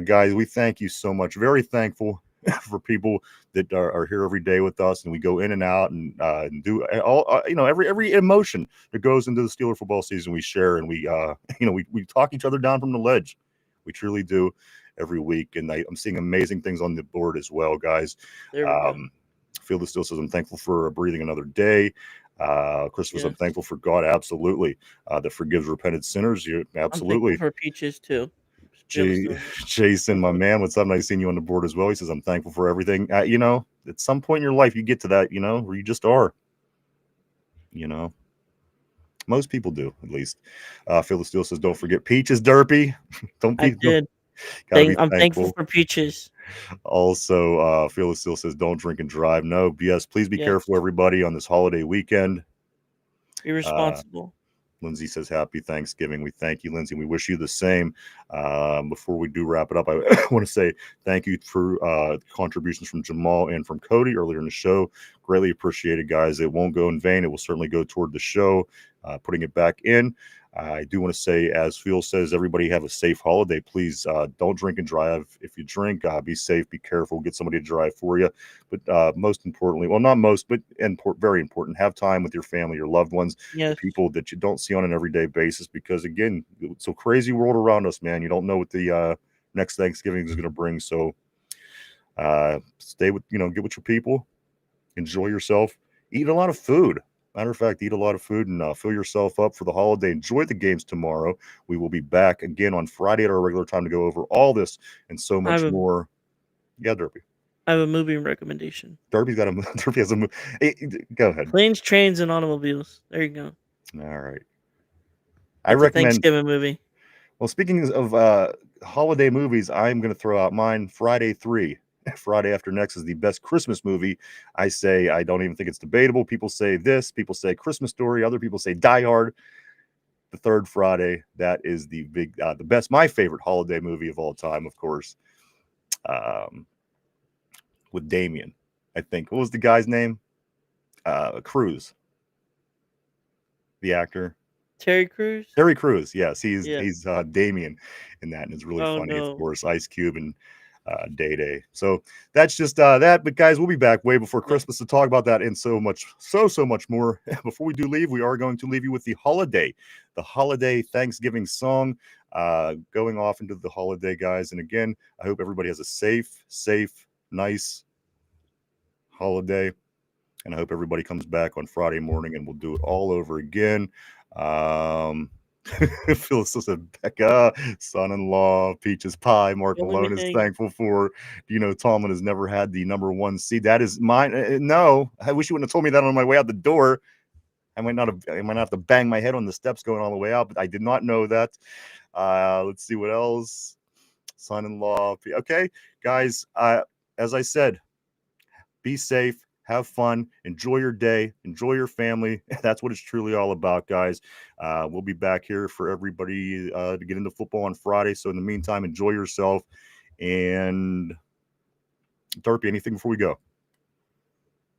guys. We thank you so much. Very thankful for people that are here every day with us, and we go in and out and do all every emotion that goes into the Steeler football season. We share and we we talk each other down from the ledge. We truly do every week, and I'm seeing amazing things on the board as well, guys. there we go. Feel the Steel says, I'm thankful for breathing another day. Christmas, I'm Yes, thankful for God, absolutely. That forgives repentant sinners. You I'm thankful absolutely. for peaches too. J- Still, Jason, my man, what's up? Nice seeing you on the board as well. He says, I'm thankful for everything. At some point in your life, you get to that, where you just are. Most people do, at least. Phil the Steel says, don't forget peaches, Derpy. don't I be, don't, did. gotta be I'm thankful thankful. for peaches. Also, Phil still says, don't drink and drive. No, yes, please be Yes, careful, everybody, on this holiday weekend. be Uh, responsible. Lindsay says, happy Thanksgiving. We thank you, Lindsay. We wish you the same. Before we do wrap it up, I want to say thank you for contributions from Jamal and from Cody earlier in the show. Greatly appreciated, guys. It won't go in vain. It will certainly go toward the show, putting it back in. I do want to say, as Phil says, everybody have a safe holiday. Please don't drink and drive. If you drink, be safe, be careful, get somebody to drive for you. But most importantly, well, not most, but very important, have time with your family, your loved ones, the Yes, people that you don't see on an everyday basis. Because again, it's a crazy world around us, man. You don't know what the next Thanksgiving is going to bring. So stay with, get with your people, enjoy yourself, eat a lot of food. Matter of fact, eat a lot of food and fill yourself up for the holiday. Enjoy the games tomorrow. We will be back again on Friday at our regular time to go over all this and so I have much more. Yeah, Derpy. I have a movie recommendation. Derpy's got a Derpy has a move. Hey, go ahead. Planes, Trains, and Automobiles. There you go. All right. I It's a recommend. Thanksgiving movie. Well, speaking of holiday movies, I'm going to throw out mine. Friday 3. Friday After Next is the best Christmas movie. I say I don't even think it's debatable. People say this. People say Christmas Story. Other people say Die Hard. The third Friday, that is the best, my favorite holiday movie of all time, of course, with Damien. I think. What was the guy's name? Cruz, the actor. Terry Crews. Terry Crews. Yes, he's Yeah. Damien in that, and it's really Oh funny, of no. course. Ice Cube and Day Day. So that's just that. But guys, we'll be back way before Yeah. Christmas to talk about that and so much more. Before we do leave, we are going to leave you with the holiday Thanksgiving song, going off into the holiday, guys. And again, I hope everybody has a safe, nice holiday. And I hope everybody comes back on Friday morning and we'll do it all over again. Phil said, Becca, son-in-law, peaches pie. Mark Don't let me Malone is hang. thankful for. Tomlin has never had the number 1 seed. That is mine. No, I wish you wouldn't have told me that on my way out the door. I might not have to bang my head on the steps going all the way out, but I did not know that. Let's see what else. Son-in-law. Okay, guys. As I said, be safe. Have fun, enjoy your day, enjoy your family. That's what it's truly all about, guys. We'll be back here for everybody to get into football on Friday. So in the meantime, enjoy yourself. And Derpy, anything before we go?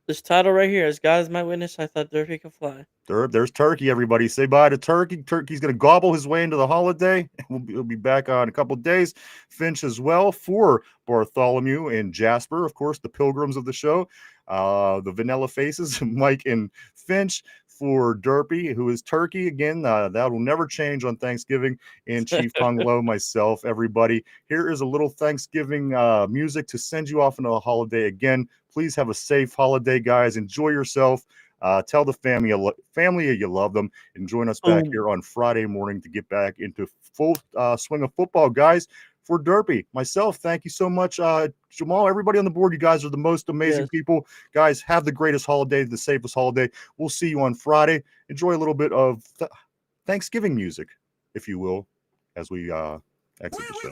This title right here, as God is my witness, I thought Durfee could fly. There's Turkey, everybody. Say bye to Turkey. Turkey's going to gobble his way into the holiday. We'll be back on a couple of days. Finch as well for Bartholomew and Jasper, of course, the pilgrims of the show. The Vanilla Faces, Mike and Finch. For Derpy, who is Turkey again, that will never change on Thanksgiving, and Chief Hung Low, myself, everybody. Here is a little Thanksgiving music to send you off into a holiday again. Please have a safe holiday, guys. Enjoy yourself. Tell the family you love them, and join us back here on Friday morning to get back into full swing of football, guys. For Derpy, myself, thank you so much, Jamal. Everybody on the board, you guys are the most amazing people. Guys, have the greatest holiday, the safest holiday. We'll see you on Friday. Enjoy a little bit of Thanksgiving music, if you will, as we exit the show.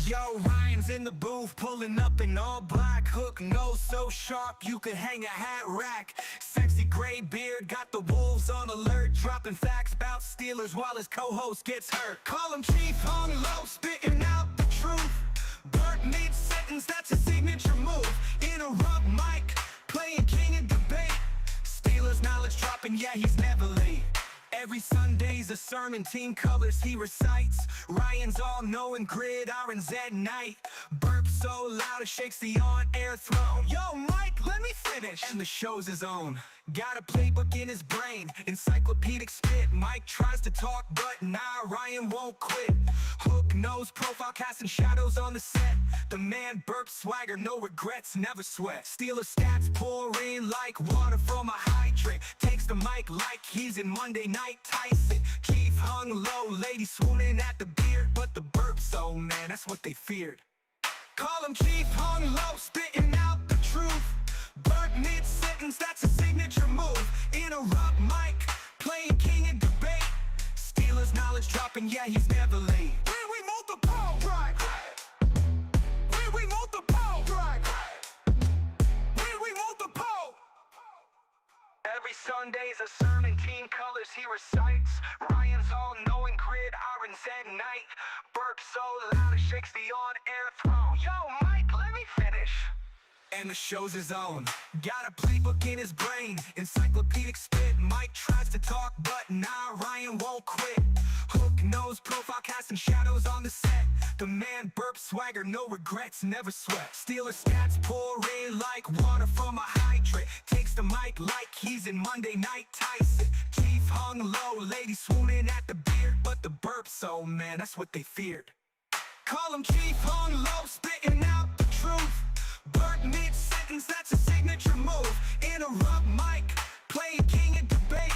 Yo, Ryan's in the booth, pulling up in all black. Hook nose so sharp, you could hang a hat rack. Sexy gray beard, got the wolves on alert. Dropping facts about Steelers while his co-host gets hurt. Call him Chief Hung Low, spitting out the truth. Burt mid-sentence, that's a signature move. Interrupt Mike, playing king in debate. Steelers knowledge dropping, yeah, he's never late. Every Sunday's a sermon, team colors he recites. Ryan's all-knowing, gridirons at night. Burp so loud it shakes the on-air throne. Yo, Mike, let me finish. And the show's his own. Got a playbook in his brain, encyclopedic spit. Mike tries to talk, but nah, Ryan won't quit. Hook nose, profile casting shadows on the set. The man burp swagger, no regrets, never sweat. Steeler stats pour in like water from a hydrant. Takes the mic like he's in Monday Night Tyson. Keith Hung Low, lady swooning at the beard. But the burps, oh man, that's what they feared. Call him Chief Hung Low, spitting out the truth. Burp mid-sentence, that's a signature move. Interrupt Mike, playing king in debate. Steelers knowledge dropping, yeah, he's never late. We multiple, right? We multiple, right? We multiple. Every Sunday's a sermon, team colors he recites. Ryan's all-knowing, gridirons at night. Burp so loud it shakes the on-air throne. Yo, Mike, let me finish. And the show's his own. Got a playbook in his brain, encyclopedic spit. Mike tries to talk, but nah, Ryan won't quit. Hook nose, profile casting shadows on the set. The man burp swagger, no regrets, never sweat. Steeler stats pour in like water from a hydrant. Takes the mic like he's in Monday Night Tyson. Chief Hung Low, lady swooning at the beard. But the burps, oh man, that's what they feared. Call him Chief Hung Low, spitting out the truth. Burt mid-sentence, that's a signature move. Interrupt Mike, playing king in debate.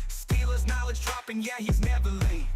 Steelers knowledge dropping, yeah, he's never late.